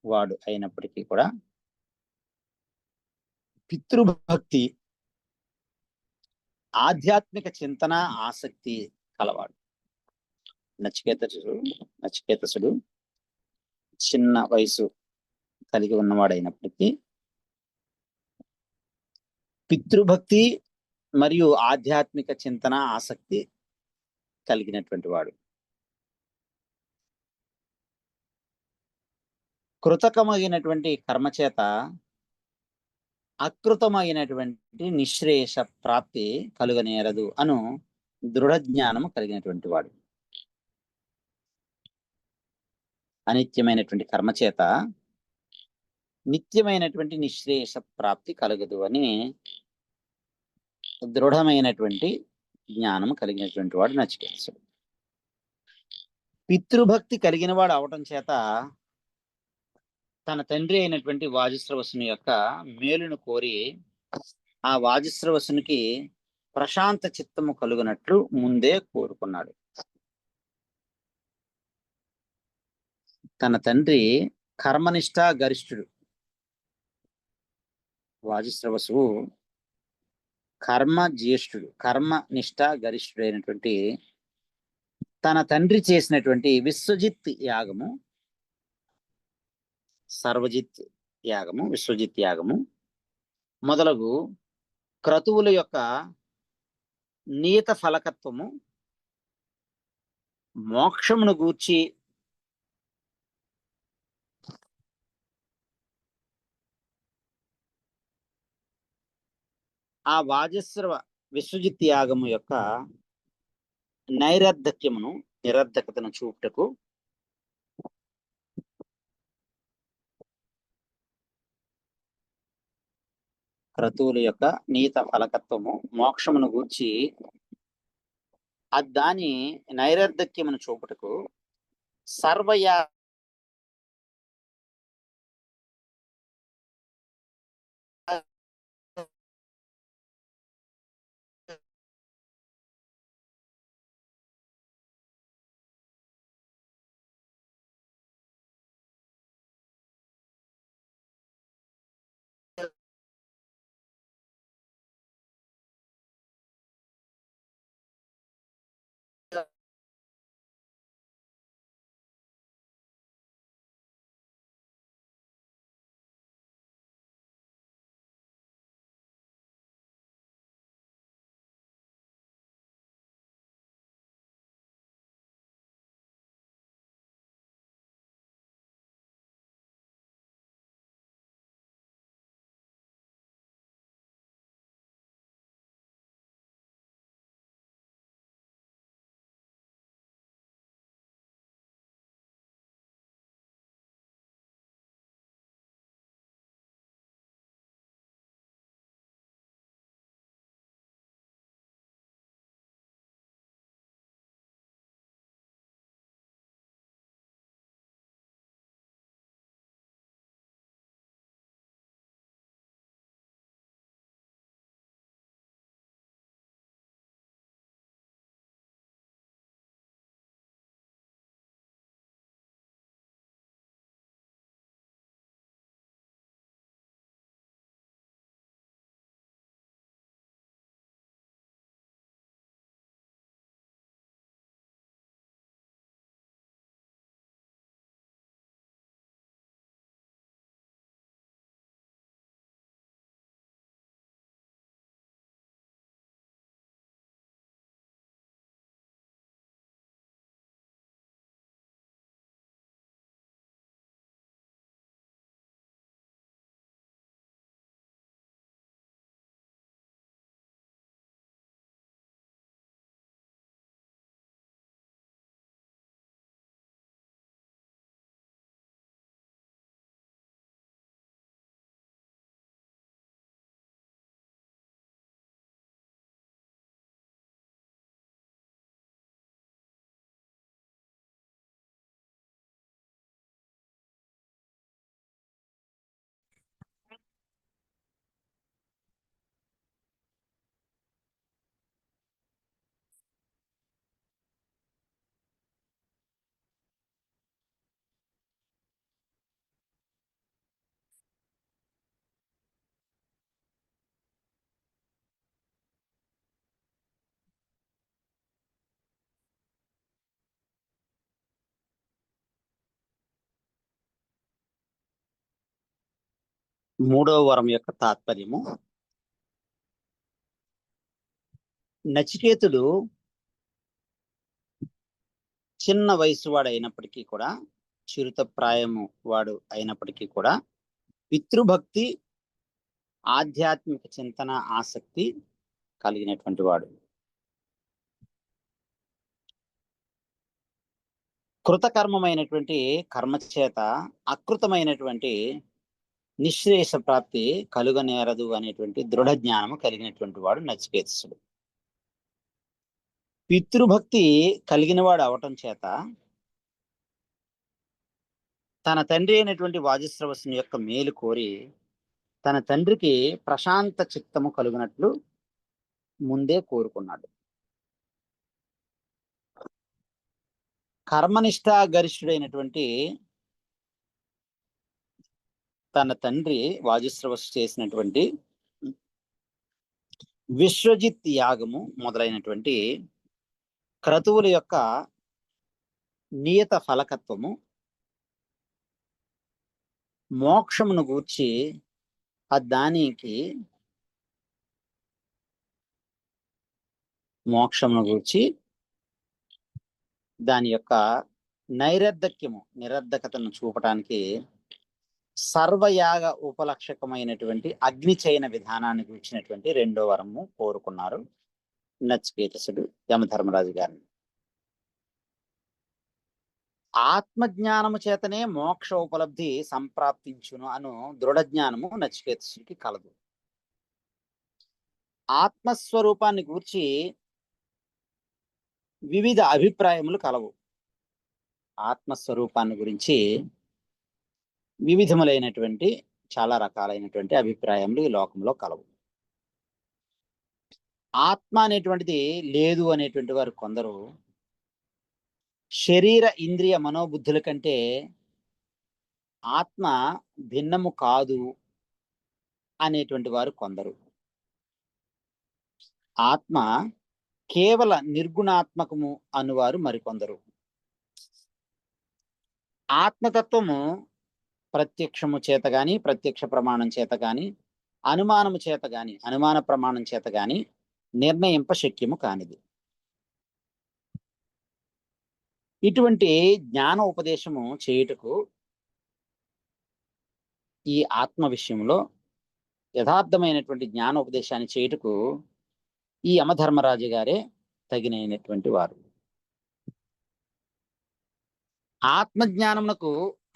వాడు అయినప్పటికీ కూడా పితృభక్తి, ఆధ్యాత్మిక చింతన, ఆసక్తి కలవాడు. నచికేతసుడు చిన్న వయసు కలిగి ఉన్నవాడైనప్పటికీ పితృభక్తి, మరియు ఆధ్యాత్మిక చింతన ఆసక్తి కలిగినటువంటి వాడు. కృతకమైనటువంటి కర్మచేత అకృతమైనటువంటి నిశ్రేయస ప్రాప్తి కలుగనేరదు అను దృఢ జ్ఞానము కలిగినటువంటి వాడు. అనిత్యమైనటువంటి కర్మచేత నిత్యమైనటువంటి నిశ్రేయస ప్రాప్తి కలగదు అని దృఢమైనటువంటి జ్ఞానం కలిగినటువంటి వాడు నచికేతుడు. పితృభక్తి కలిగిన వాడు అవటం చేత తన తండ్రి అయినటువంటి వాజిశ్రవసుని యొక్క మేలును కోరి ఆ వాజిశ్రవసునికి ప్రశాంత చిత్తము కలుగునట్లు ముందే కోరుకున్నాడు. తన తండ్రి కర్మనిష్ట గరిష్ఠుడు. వాజిశ్రవసువు కర్మ జ్యేష్ఠుడు, కర్మనిష్ట గరిష్ఠుడైనటువంటి తన తండ్రి చేసినటువంటి విశ్వజిత్ యాగము, సర్వజిత్ యాగము, విశ్వజిత్ యాగము మొదలగు క్రతువుల యొక్క నియత ఫలకత్వము మోక్షమును గూర్చి ఆ వాజస్రవ విశ్వజిత్ యాగము యొక్క నైరర్ధక్యమును, నిరర్ధకతను చూపుటకు క్రతువుల యొక్క నియత ఫలకత్వము మోక్షమును గూర్చి దాని నైరర్ధక్యమును చూపుటకు సర్వయా మూడవ వరం యొక్క తాత్పర్యము నచికేతుడు చిన్న వయసు వాడు అయినప్పటికీ కూడా, చిరుతప్రాయము వాడు అయినప్పటికీ కూడా, పితృభక్తి, ఆధ్యాత్మిక చింతన, ఆసక్తి కలిగినటువంటి వాడు. కృతకర్మమైనటువంటి కర్మ చేత అకృతమైనటువంటి నిశ్రేయస ప్రాప్తి కలుగనేరదు అనేటువంటి దృఢ జ్ఞానము కలిగినటువంటి వాడు నచికేతసుడు. పితృభక్తి కలిగిన వాడు అవటం చేత తన తండ్రి అయినటువంటి వాజస్రవసుని యొక్క మేలు కోరి తన తండ్రికి ప్రశాంత చిత్తము కలుగునట్లు ముందే కోరుకున్నాడు. కర్మనిష్ఠా గరిష్ఠుడైనటువంటి తన తండ్రి వాజస్రవసు చేసినటువంటి విశ్వజిత్ యాగము మొదలైనటువంటి క్రతువుల యొక్క నియత ఫలకత్వము మోక్షమును గూర్చి దాని యొక్క నిరర్ధకతను చూపటానికి సర్వయాగ ఉపలక్షకమైనటువంటి అగ్నిచయన విధానాన్ని గురించినటువంటి 2వ వరము కోరుకున్నారు నచికేతసుడు యమధర్మరాజు గారిని. ఆత్మజ్ఞానము చేతనే మోక్ష ఉపలబ్ధి సంప్రాప్తించును అను దృఢ జ్ఞానము నచికేతసుడికి కలదు. ఆత్మస్వరూపాన్ని గూర్చి వివిధ అభిప్రాయములు కలవు. ఆత్మస్వరూపాన్ని గురించి వివిధములైనటువంటి చాలా రకాలైనటువంటి అభిప్రాయములు ఈ లోకంలో కలవు. ఆత్మ అనేటువంటిది లేదు అనేటువంటి వారు కొందరు, శరీర ఇంద్రియ మనోబుద్ధుల కంటే ఆత్మ భిన్నము కాదు అనేటువంటి వారు కొందరు, ఆత్మ కేవల నిర్గుణాత్మకము అనువారు మరికొందరు. ఆత్మతత్వము ప్రత్యక్షము చేత గాని, ప్రత్యక్ష ప్రమాణం చేత గాని, అనుమానము చేత గాని, అనుమాన ప్రమాణం చేత గాని నిర్ణయింప శక్యము కానిది. ఇటువంటి జ్ఞాన ఉపదేశము చేయుటకు ఈ ఆత్మ విషయంలో యథార్థమైనటువంటి జ్ఞాన ఉపదేశాన్ని చేయుటకు ఈ యమధర్మరాజు గారే తగినైనటువంటి వారు. ఆత్మజ్ఞానమునకు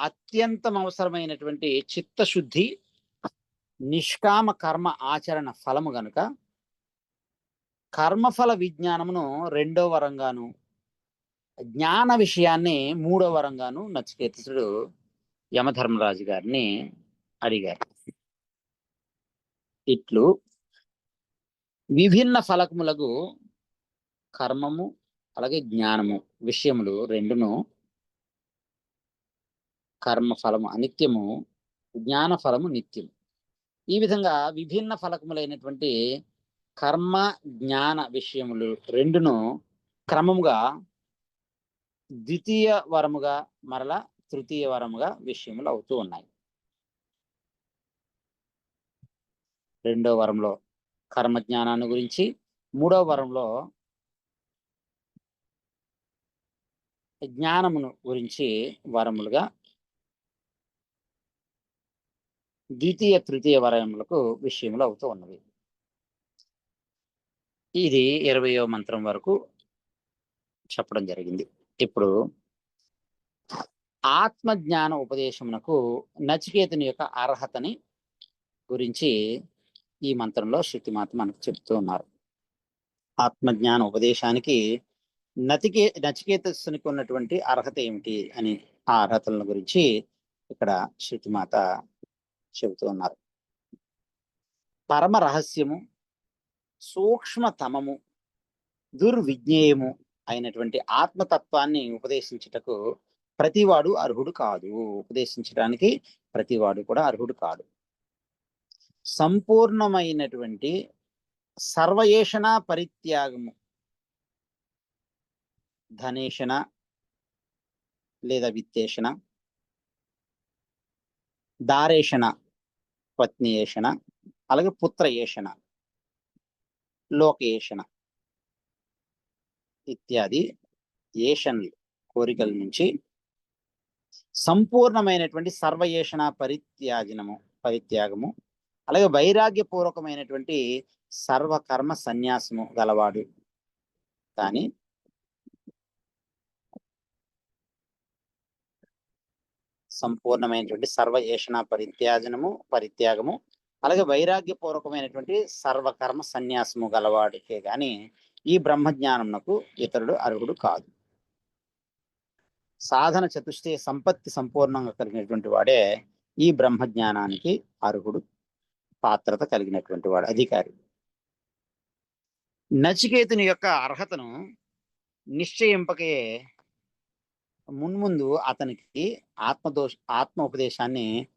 అత్యంతం అవసరమైనటువంటి చిత్తశుద్ధి, నిష్కామ కర్మ ఆచరణ ఫలము గనుక కర్మఫల విజ్ఞానమును 2వ వరంగాను, జ్ఞాన విషయాన్ని 3వ వరంగాను నచికేతసుడు యమధర్మరాజు గారిని అడిగారు. ఇట్లు విభిన్న ఫలకములకు కర్మము అలాగే జ్ఞానము విషయములు రెండును, కర్మ ఫలము అనిత్యము, జ్ఞాన ఫలము నిత్యము. ఈ విధంగా విభిన్న ఫలకములైనటువంటి కర్మ జ్ఞాన విషయములు రెండును క్రమముగా ద్వితీయ వరముగా మరలా తృతీయ వరముగా విషయములు అవుతూ ఉన్నాయి. 2వ వరంలో కర్మ జ్ఞానాన్ని గురించి, 3వ వరంలో జ్ఞానమును గురించి వరములుగా ద్వితీయ తృతీయ వరములకు విషయములు అవుతూ ఉన్నవి. ఇది 20వ మంత్రం వరకు చెప్పడం జరిగింది. ఇప్పుడు ఆత్మజ్ఞాన ఉపదేశమునకు నచికేతుని యొక్క అర్హతని గురించి ఈ మంత్రంలో శృతిమాత మనకు చెప్తూ ఉన్నారు. ఆత్మజ్ఞాన ఉపదేశానికి నచికేతసునికి ఉన్నటువంటి అర్హత ఏమిటి అని ఆ అర్హతలను గురించి ఇక్కడ శృతిమాత చెబుతూ ఉన్నారు. పరమ రహస్యము, సూక్ష్మతమము, దుర్విజ్ఞేయము అయినటువంటి ఆత్మతత్వాన్ని ఉపదేశించుటకు ప్రతివాడు అర్హుడు కాదు. ఉపదేశించడానికి ప్రతివాడు కూడా అర్హుడు కాడు. సంపూర్ణమైనటువంటి సర్వయేషణ పరిత్యాగము, ధనేషణ లేదా విత్తేషణ, దారేషణ పత్నియేషణ, అలాగే పుత్రయేషణ, లోకేషణ ఇత్యాది ఏషన్లు కోరికల నుంచి సంపూర్ణమైనటువంటి సర్వయేషణ పరిత్యాగము, అలాగే వైరాగ్యపూర్వకమైనటువంటి సర్వకర్మ సన్యాసము గలవాడు. కానీ సంపూర్ణమైనటువంటి సర్వయేషణ పరిత్యాగము అలాగే వైరాగ్యపూర్వకమైనటువంటి సర్వకర్మ సన్యాసము గలవాడికే గాని ఈ బ్రహ్మజ్ఞానమునకు ఇతరుడు అర్హుడు కాదు. సాధన చతుష్టయ సంపత్తి సంపూర్ణంగా కలిగినటువంటి వాడే ఈ బ్రహ్మజ్ఞానానికి అర్హుడు, పాత్రత కలిగినటువంటి వాడు, అధికారి. నచికేతుని యొక్క అర్హతను నిశ్చయింపకే మున్ముందు అతనికి ఆత్మ ఉపదేశాన్ని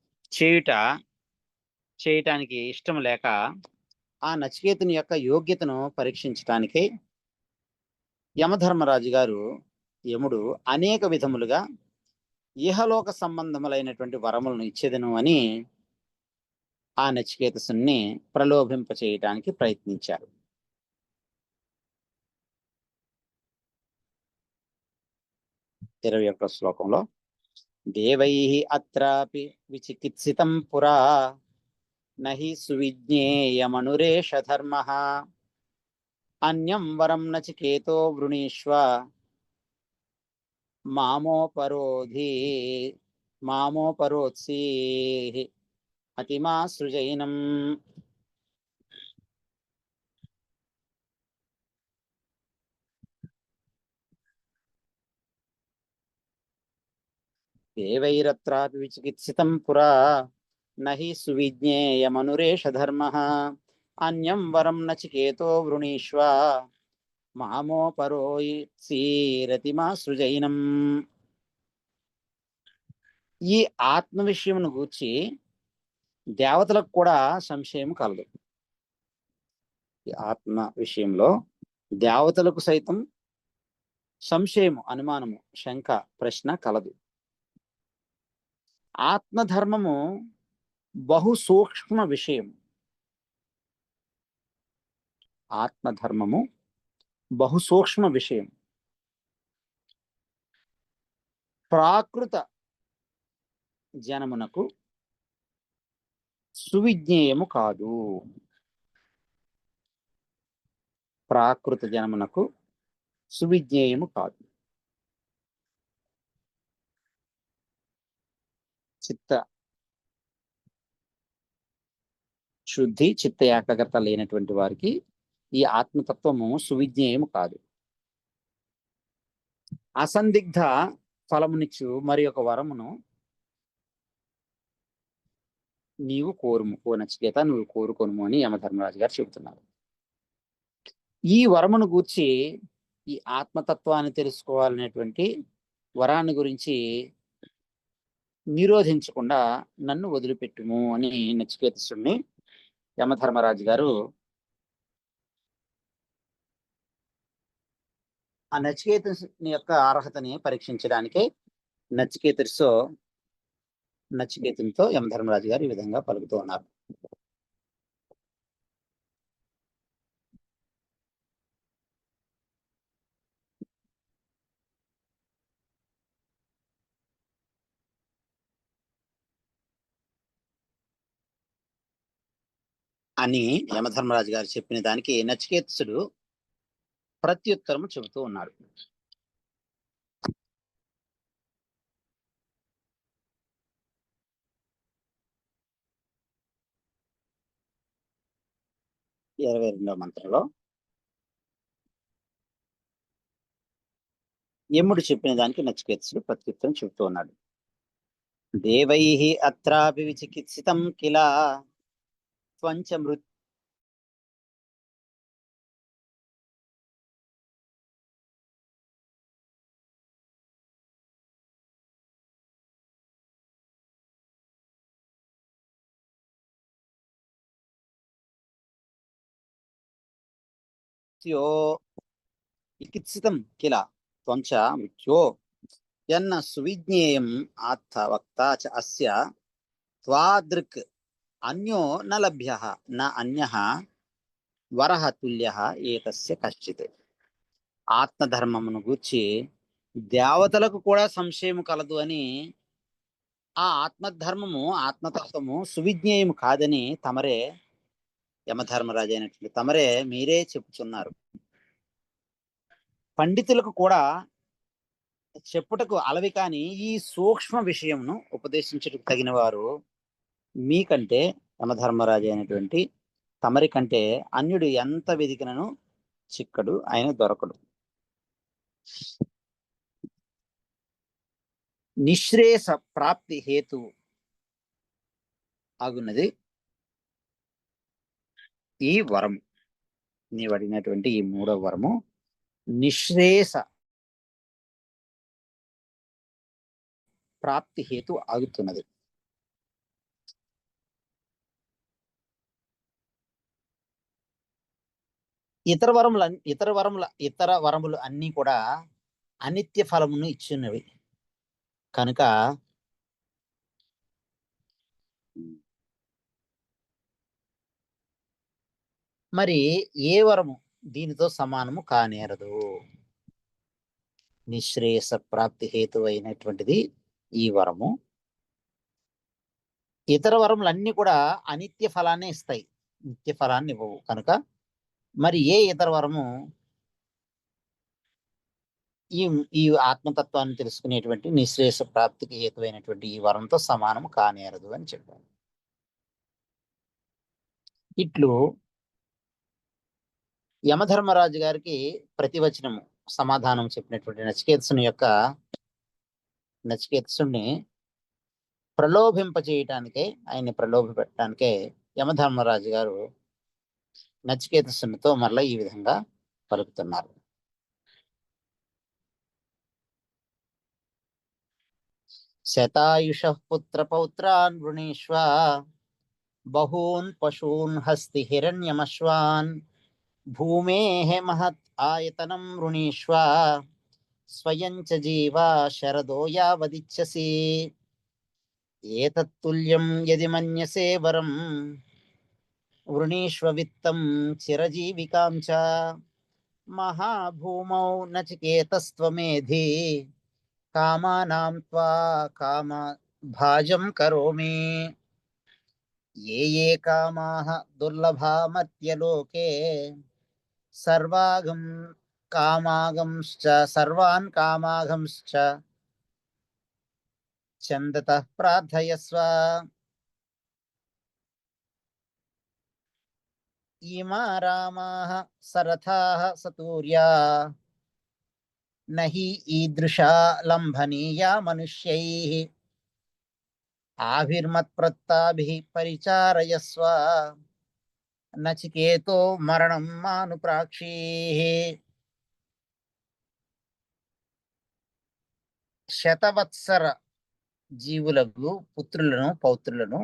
చేయటానికి ఇష్టం లేక ఆ నచికేతుని యొక్క యోగ్యతను పరీక్షించటానికి యమధర్మరాజు గారు యముడు అనేక విధములుగా ఇహలోక సంబంధములైనటువంటి వరములను ఇచ్చేదను అని ఆ నచికేతసుని ప్రలోభింప చేయటానికి ప్రయత్నించారు. ఇరవై శ్లోకంలో దేవై అత్రాపి విచికిత్సితం పురా నహి సువిజ్ఞేయమనురేష ధర్మ అన్యం వరం నచికేతో వృణీష్వ మామోపరోత్సీ అతిమా సృజైనం. దేవైరత్రాపి విచికిత్సితం పురా నహి సువిజ్ఞేయమనురేష ధర్మ అన్యం వరం నచికేతో వృణీష్వ మామోపరోత్సీరతిమా సృజైనం. ఈ ఆత్మ విషయమును గూర్చి దేవతలకు కూడా సంశయం కలదు. ఈ ఆత్మ విషయంలో దేవతలకు సైతం సంశయము, అనుమానము, శంక, ప్రశ్న కలదు. ఆత్మధర్మము బహు సూక్ష్మ విషయం. ఆత్మధర్మము బహు సూక్ష్మ విషయం. ప్రాకృత జనమునకు సువిజ్ఞేయము కాదు. ప్రాకృత జనమునకు సువిజ్ఞేయము కాదు. చిత్త శుద్ధి, చిత్త ఏకాగ్రత లేనటువంటి వారికి ఈ ఆత్మతత్వము సువిజ్ఞేయము కాదు. అసందిగ్ధ ఫలమునిచ్చు మరి ఒక వరమును నీవు కోరుము, ఓ నచికేత నువ్వు కోరుకోను అని యమధర్మరాజు గారు చెబుతున్నారు. ఈ వరమును గూర్చి, ఈ ఆత్మతత్వాన్ని తెలుసుకోవాలనేటువంటి వరాన్ని గురించి నిరోధించకుండా నన్ను వదిలిపెట్టుము అని నచికేతసుని యమధర్మరాజు గారు ఆ నచికేతుని యొక్క అర్హతని పరీక్షించడానికి నచికేతునితో యమధర్మరాజు గారు ఈ విధంగా పలుకుతూ ఉన్నారు. అని యమధర్మరాజు గారు చెప్పిన దానికి నచికేతుడు ప్రత్యుత్తరము చెబుతూ ఉన్నాడు. ఇరవై మంత్రంలో యముడు చెప్పిన దానికి నచికేతుడు ప్రత్యుత్తరం చెబుతూ ఉన్నాడు. దేవై అత్రాపి విచికిత్సితం కిల త్వంచ చికిత్సితం కిల త్వంచ మృత్యో యన్న సువిజ్ఞేయం ఆత్త వక్త చ అస్య త్వాదృక్ అన్యో న లభ్యః న అన్యః వరః తుల్యః ఏతస్య కశ్చిత్. ఆత్మధర్మమును గూర్చి దేవతలకు కూడా సంశయం కలదు అని, ఆ ఆత్మధర్మము ఆత్మతత్వము సువిజ్ఞేయము కాదని తమరే, యమధర్మరాజు అయినటువంటి తమరే మీరే చెప్పుచున్నారు. పండితులకు కూడా చెప్పుటకు అలవి కాని ఈ సూక్ష్మ విషయమును ఉపదేశించుటకు తగిన వారు మీకంటే, యమధర్మరాజు అయినటువంటి తమరి కంటే అన్యుడు ఎంత వెదికినను చిక్కడు, ఆయన దొరకడు. నిశ్రేయస ప్రాప్తి హేతు అగున్నది ఈ వరము. నీవు అడిగినటువంటి ఈ 3వ వరము నిశ్రేయస ప్రాప్తి హేతు ఆగుతున్నది. ఇతర వరములు అన్నీ కూడా అనిత్య ఫలమును ఇచ్చినవి కనుక మరి ఏ వరము దీనితో సమానము కానేరదు. నిశ్రేయస ప్రాప్తి హేతు అయినటువంటిది ఈ వరము. ఇతర వరములన్నీ కూడా అనిత్య ఫలాన్ని ఇస్తాయి, నిత్య ఫలాన్ని ఇవ్వవు. కనుక మరి ఏ ఇతర వరము ఈ ఈ ఆత్మతత్వాన్ని తెలుసుకునేటువంటి నిశ్రేయస ప్రాప్తికి హేతువైనటువంటి ఈ వరంతో సమానము కానేరదు అని చెప్పారు. ఇట్లు యమధర్మరాజు గారికి ప్రతివచనము సమాధానం చెప్పినటువంటి నచికేతసుని ప్రలోభింపచేయటానికే, ఆయన్ని ప్రలోభ పెట్టడానికే యమధర్మరాజు గారు నచికేతసునితో మరలా ఈ విధంగా పలుకుతున్నారు. శతాయుష పుత్ర పౌత్రాన్ వృణీష్వ బహూన్ పశూన్ హస్తి హిరణ్యమశ్వాన్ భూమేః మహత్ ఆయతనం వృణీష్వ స్వయం చ జీవా శరదో యావదిచ్ఛసి ఏతత్తుల్యం యది మన్యసే వరం వృణీష్వ విత్తం చిరజీవికాం చ మహాభూమౌ నచికేతస్త్వమేధి కామానాం త్వా కామ భాజం కరోమి ఏ ఏ కామాః దుర్లభా మర్త్యలోకే సర్వాన్ కామాగంశ్చ చందతః ప్రార్థయస్వ ఇమా రామాః సరథాః సతూర్యా నహి ఈదృశా లంభనీయా మనుష్యైః ఆభిర్మత్ప్రత్తాభిః పరిచారయస్వ నచికేతో మరణం మానుప్రాక్షీః. శతవత్సర జీవులకు పుత్రులను పౌత్రులను,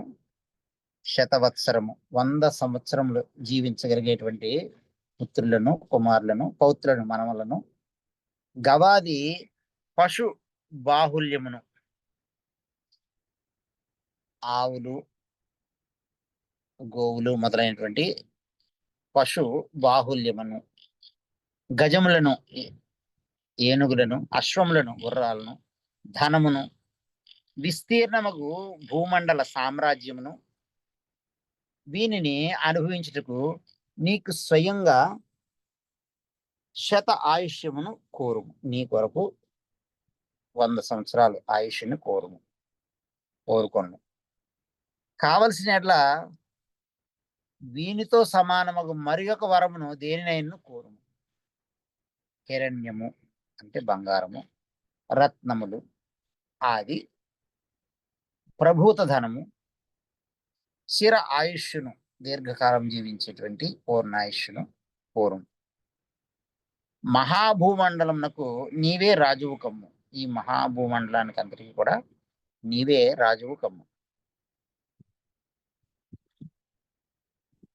శతవత్సరము 100 సంవత్సరములు జీవించగలిగేటువంటి పుత్రులను కుమారులను పౌత్రులను మనవలను, గవాది పశు బాహుల్యమును, ఆవులు గోవులు మొదలైనటువంటి పశు బాహుల్యమును, గజములను ఏనుగులను, అశ్వములను గుర్రాలను, ధనమును, విస్తీర్ణముగు భూమండల సామ్రాజ్యమును, వీనిని అనుభవించుటకు నీకు స్వయంగా శత ఆయుష్యమును కోరుము. నీ కొరకు 100 సంవత్సరాలు ఆయుష్ను కోరుకోను. కావలసిన ఎట్లా వీనితో సమానముగు మరి ఒక వరమును దేనినైనా కోరుము. హిరణ్యము అంటే బంగారము, రత్నములు ఆది, ప్రభూత ధనము, చిర ఆయుష్ను దీర్ఘకాలం జీవించేటువంటి పూర్ణాయుష్ను కోరుము. మహాభూమండలమునకు నీవే రాజువు కమ్ము. ఈ మహాభూమండలానికి అందరికీ కూడా నీవే రాజువు కమ్ము.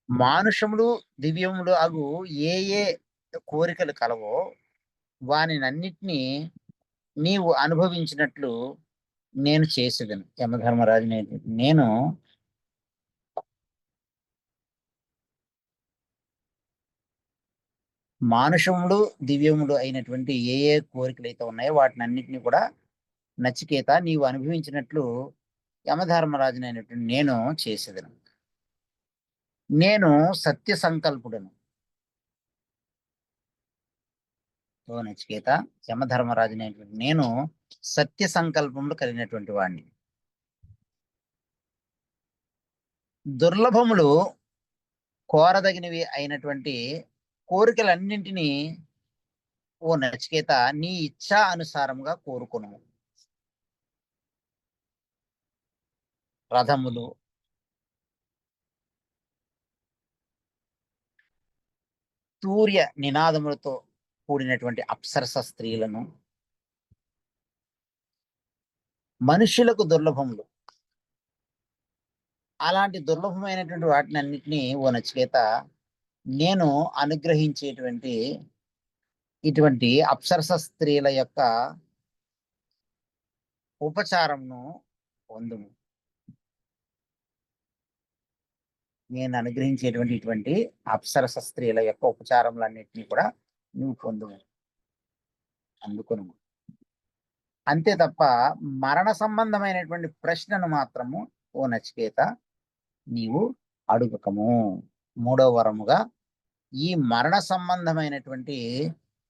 మానుషములు దివ్యములు అగు ఏ ఏ కోరికలు కలవో వానినన్నిటినీ నీవు అనుభవించినట్లు నేను చేసేదను. యమధర్మరాజు నేను మానుషములు దివ్యములు అయినటువంటి ఏ ఏ కోరికలు అయితే ఉన్నాయో వాటిని అన్నిటిని కూడా నచికేత నీవు అనుభవించినట్లు యమధర్మరాజునైనటువంటి నేను చేసేదను. నేను సత్య సంకల్పుడను. ఓ నచికేత, యమధర్మరాజునైనటువంటి నేను సత్య సంకల్పములు కలిగినటువంటి వాడిని. దుర్లభములు కోరదగినవి అయినటువంటి కోరికలన్నింటినీ ఓ నచికేత నీ ఇచ్ఛా అనుసారంగా కోరుకును. రథములు, సూర్య నినాదములతో కూడినటువంటి అప్సరస స్త్రీలను, మనుష్యులకు దుర్లభములు, అలాంటి దుర్లభమైనటువంటి వాటిని అన్నిటినీ ఓ నచికేత నేను అనుగ్రహించేటువంటి ఇటువంటి అప్సరస స్త్రీల యొక్క ఉపచారంను పొందుము. నేను అనుగ్రహించేటువంటి ఇటువంటి అప్సరస స్త్రీల యొక్క ఉపచారములన్నింటినీ కూడా నువ్వు పొందుము, అందుకును. అంతే తప్ప మరణ సంబంధమైనటువంటి ప్రశ్నను మాత్రము ఓ నచికేత నీవు అడుగకము. మూడవ వరముగా ఈ మరణ సంబంధమైనటువంటి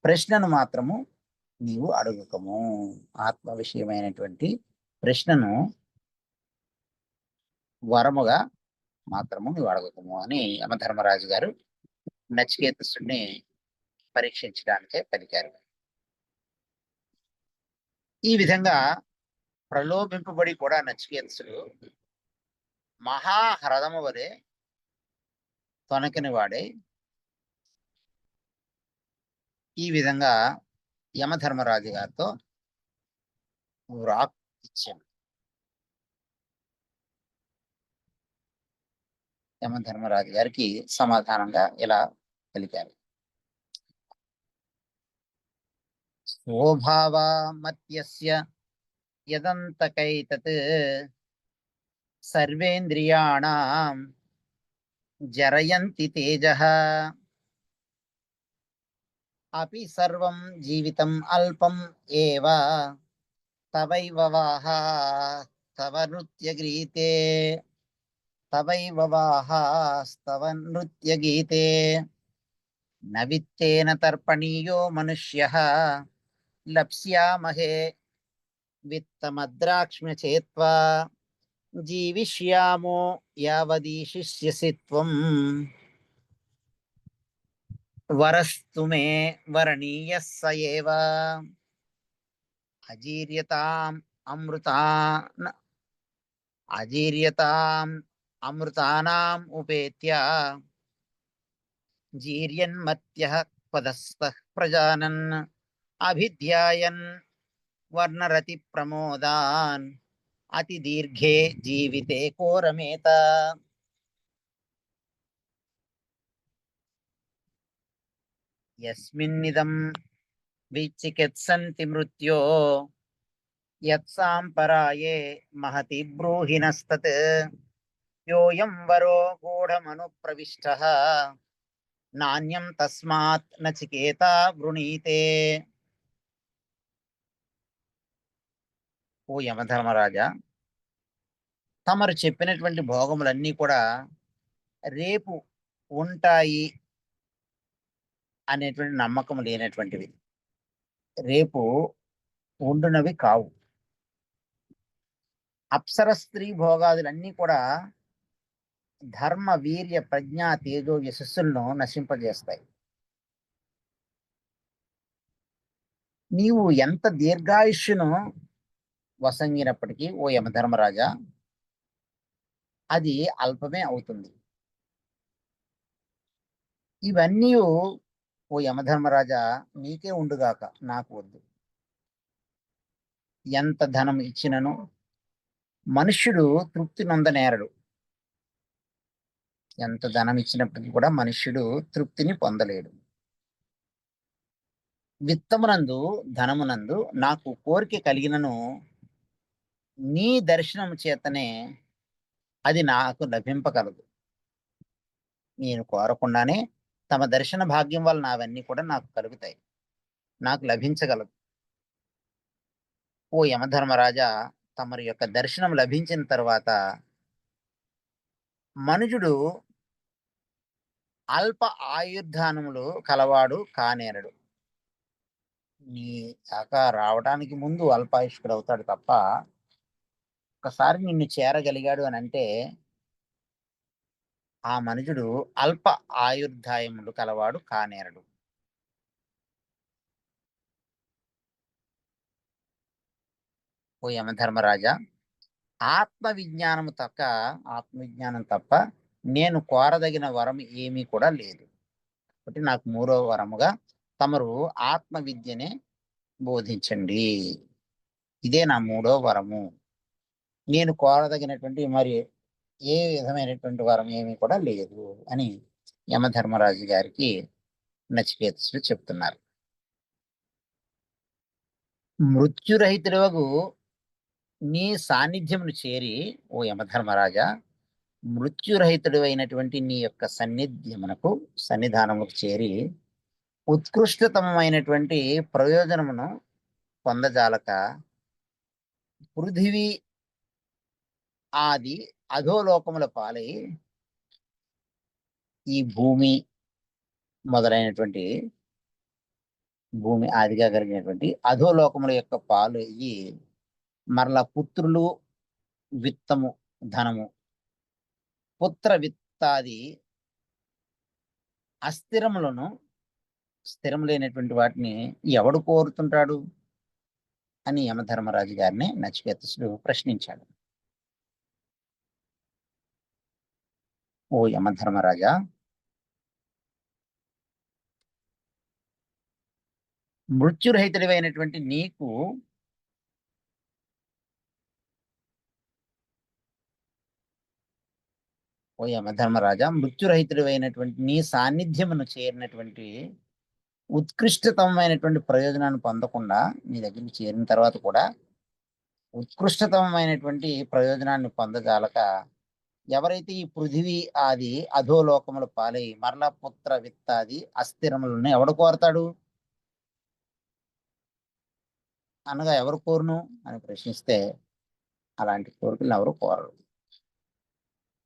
ప్రశ్నను మాత్రము నీవు అడుగకము. ఆత్మ విషయమైనటువంటి ప్రశ్నను వరముగా మాత్రము నువ్వు అడగకము అని యమధర్మరాజు గారు నచికేతసుడిని పరీక్షించడానికే పలికారు. ఈ విధంగా ప్రలోభింపబడి కూడా నచికేతసుడు మహాహ్రదము వలె తొనకిని వాడే ఈ విధంగా యమధర్మరాజు గారితో వ్రాక్ ఇచ్చాను. యమధర్మరాజు గారికి సమాధానంగా ఇలా పలికారు. స్వభావమత్యస్య యదంతకైతత్ సర్వేంద్రియాణాం జరయంతి తేజః అపి సర్వం జీవితం అల్పం ఏవ తవైవ వాహ తవ నృత్యగీతే తవైవ వాహస్తవ నృత్యగీతే న విత్తేన తర్పణీయో మనుష్యః లప్స్యామహే విత్తమద్రాక్ష్మ్య చేత్వా జీవిష్యామో యావదీశిష్యసి త్వం వరస్తు మే వరణీయః స ఏవ అజీర్యతాం అమృతానాం ఉపేత్య జీర్యన్మత్యః పదస్థః ప్రజానన్ అభిధ్యాయన్ వర్ణరతి ప్రమోదాన్ అతి దీర్ఘే జీవితే కోరమేత. యస్మిన్నిదం విచికిత్సంతి మృత్యో యత్సాంపరాయే మహతి బ్రూహిణస్తత్ యోయం వరో గూఢమనుప్రవిష్టః నాణ్యం తస్మాత్ నచికేత వృణీతే. ఓ యమధర్మరాజా, తమరు చెప్పినటువంటి భోగములన్నీ కూడా రేపు ఉంటాయి అనేటువంటి నమ్మకం లేనటువంటివి, రేపు ఉండునవి కావు. అప్సర స్త్రీ భోగాదులన్నీ కూడా ధర్మ వీర్య ప్రజ్ఞా తేజో యశస్సులను నశింపజేస్తాయి. నీవు ఎంత దీర్ఘాయుష్యును వసంగినప్పటికీ ఓ యమధర్మరాజా అది అల్పమే అవుతుంది. ఇవన్నీ ఓ యమధర్మరాజా నీకే ఉండుగాక, నాకు వద్దు. ఎంత ధనం ఇచ్చినను మనుష్యుడు తృప్తి నొందనేరడు. ఎంత ధనం ఇచ్చినప్పటికీ కూడా మనుష్యుడు తృప్తిని పొందలేడు. విత్తమునందు ధనమునందు నాకు కోరిక కలిగినను నీ దర్శనము చేతనే అది నాకు లభింపగలదు. నేను కోరకుండానే తమ దర్శన భాగ్యం వలన అవన్నీ కూడా నాకు కలుగుతాయి, నాకు లభించగలదు. ఓ యమధర్మరాజా, తమరి యొక్క దర్శనం లభించిన తర్వాత మనుజుడు అల్ప ఆయుర్ధానములు కలవాడు కానేరడు. నీ దాకా రావడానికి ముందు అల్పాయుష్కుడు అవుతాడు తప్ప, ఒకసారి నిన్ను చేరగలిగాడు అని అంటే ఆ మనుజుడు అల్ప ఆయుర్దాయములు కలవాడు కానేరడు. ఓ యమధర్మరాజా, ఆత్మవిజ్ఞానం తప్ప నేను కోరదగిన వరం ఏమీ కూడా లేదు. కాబట్టి నాకు మూడో వరముగా తమరు ఆత్మ విద్యనే బోధించండి. ఇదే నా మూడో వరము. నేను కోరదగినటువంటి మరి ఏ విధమైనటువంటి వరం ఏమీ కూడా లేదు అని యమధర్మరాజు గారికి నచికేతసుడు చెప్తున్నారు. మృత్యురహితుడవగు నీ సాన్నిధ్యమును చేరి, ఓ యమధర్మరాజా, మృత్యురహితుడు అయినటువంటి నీ యొక్క సన్నిధానముకు చేరి ఉత్కృష్టతమైనటువంటి ప్రయోజనమును పొందజాలక పృథివీ ఆది అధోలోకముల పాలై ఈ భూమి మొదలైనటువంటి భూమి ఆదిగా కలిగినటువంటి అధోలోకముల యొక్క పాలు అయ్యి మరలా పుత్రులు, విత్తము, ధనము, పుత్ర విత్తాది అస్థిరములను స్థిరములైనటువంటి వాటిని ఎవడు కోరుతుంటాడు అని యమధర్మరాజు గారిని నచికేతసుడు ప్రశ్నించాడు. ఓ యమధర్మరాజా, మృత్యురహితుడివైనటువంటి నీకు ఓ యమధర్మరాజా, మృత్యురహితుడివైనటువంటి నీ సాన్నిధ్యమును చేరినటువంటి ఉత్కృష్టతమైనటువంటి ప్రయోజనాన్ని పొందకుండా నీ దగ్గరికి చేరిన తర్వాత కూడా ఉత్కృష్టతమైనటువంటి ప్రయోజనాన్ని పొందజాలక ఎవరైతే ఈ పృథివీ ఆది అధోలోకముల పాలై మరల పుత్ర విత్తాది అస్థిరములను ఎవడు కోరతాడు అనగా ఎవరు కోరును అని ప్రశ్నిస్తే అలాంటి కోరికలను ఎవరు కోరరు.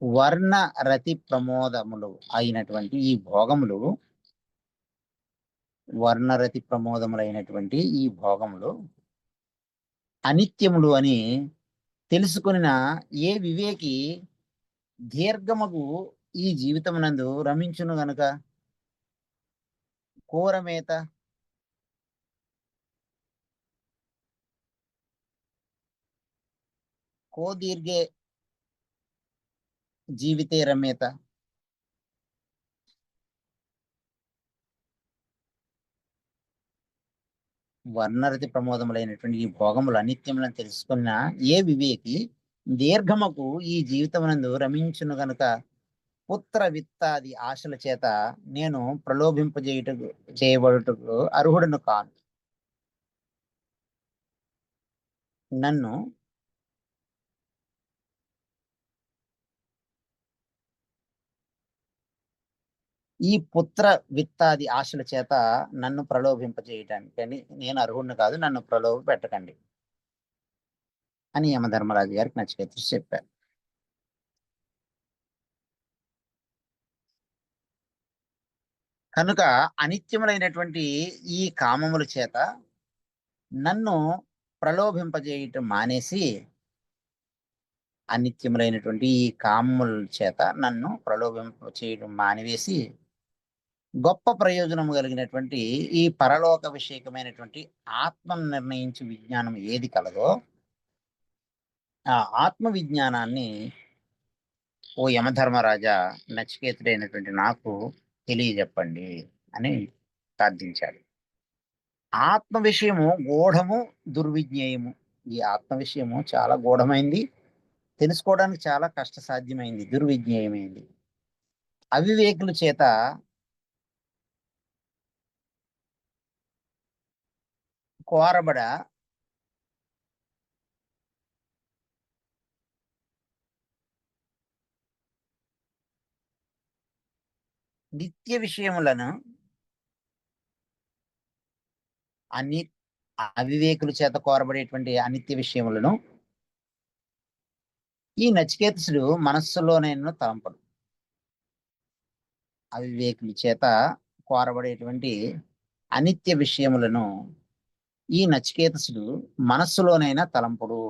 వర్ణ రతి ప్రమోదములు అయినటువంటి ఈ భోగములు, వర్ణరతి ప్రమోదములైనటువంటి ఈ భోగములు అనిత్యములు అని తెలుసుకున్న ఏ వివేకి దీర్ఘముగు ఈ జీవితమునందు రమించును గనుక కోరమేత కో దీర్ఘే జీవితే రమేత. వర్ణరతి ప్రమోదములైనటువంటి ఈ భోగములు అనిత్యములను తెలుసుకున్న ఏ వివేకి దీర్ఘముకు ఈ జీవితమునందు రమించును గనుక పుత్ర విత్తాది ఆశల చేత నేను చేయబడుటకు అర్హుడను కాను. నన్ను ఈ పుత్ర విత్తాది ఆశల చేత నన్ను ప్రలోభింపజేయటానికి అని నేను అర్హుడిని కాదు, నన్ను ప్రలోభ పెట్టకండి అని యమధర్మరాజు గారికి నచికేతుడు చెప్పారు. కనుక అనిత్యములైనటువంటి ఈ కామముల చేత నన్ను ప్రలోభింపజేయటం మానేసి, అనిత్యములైనటువంటి ఈ కామముల చేత నన్ను ప్రలోభింప చేయడం మానివేసి గొప్ప ప్రయోజనము కలిగినటువంటి ఈ పరలోక విషయకమైనటువంటి ఆత్మను నిర్ణయించే విజ్ఞానం ఏది కలదో ఆ ఆత్మ విజ్ఞానాన్ని ఓ యమధర్మరాజా, నచికేతుడైనటువంటి నాకు తెలియజెప్పండి అని ప్రార్థించాడు. ఆత్మ విషయము గూఢము, దుర్విజ్ఞేయము. ఈ ఆత్మ విషయము చాలా గూఢమైంది, తెలుసుకోవడానికి చాలా కష్టసాధ్యమైంది, దుర్విజ్ఞేయమైంది. అవివేకుల చేత కోరబడ నిత్య విషయములను అవివేకుల చేత కోరబడేటువంటి అనిత్య విషయములను ఈ నచికేతసుడు మనస్సులోనైనా తలంపడు. అవివేకుల చేత కోరబడేటువంటి అనిత్య విషయములను ఈ నచికేతసుడు మనస్సులోనైనా తలంపుడు.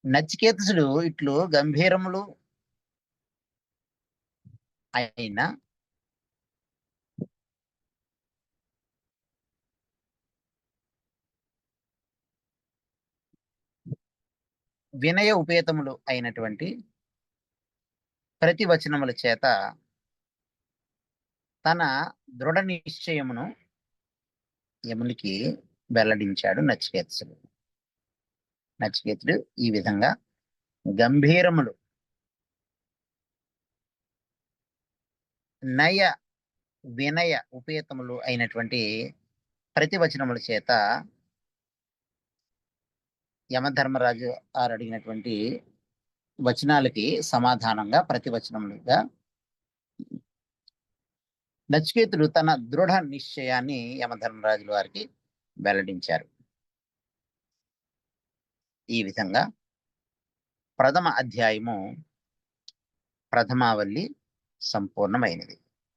నచికేతసుడు ఇట్లు గంభీరములు అయిన వినయ ఉపేతములు అయినటువంటి ప్రతి వచనముల చేత తన దృఢ నిశ్చయమును యమునికి వెల్లడించాడు నచికేతసుడు. నచికేతుడు ఈ విధంగా గంభీరములు నయ వినయ ఉపేతములు అయినటువంటి ప్రతి వచనముల చేత యమధర్మరాజు గారు అడిగినటువంటి వచనాలకి సమాధానంగా ప్రతివచనములుగా నచికేతుడు తన దృఢ నిశ్చయాన్ని యమధర్మరాజుల వారికి వెల్లడించారు. ఈ విధంగా ప్రథమ అధ్యాయము ప్రథమావల్లి సంపూర్ణమైనది.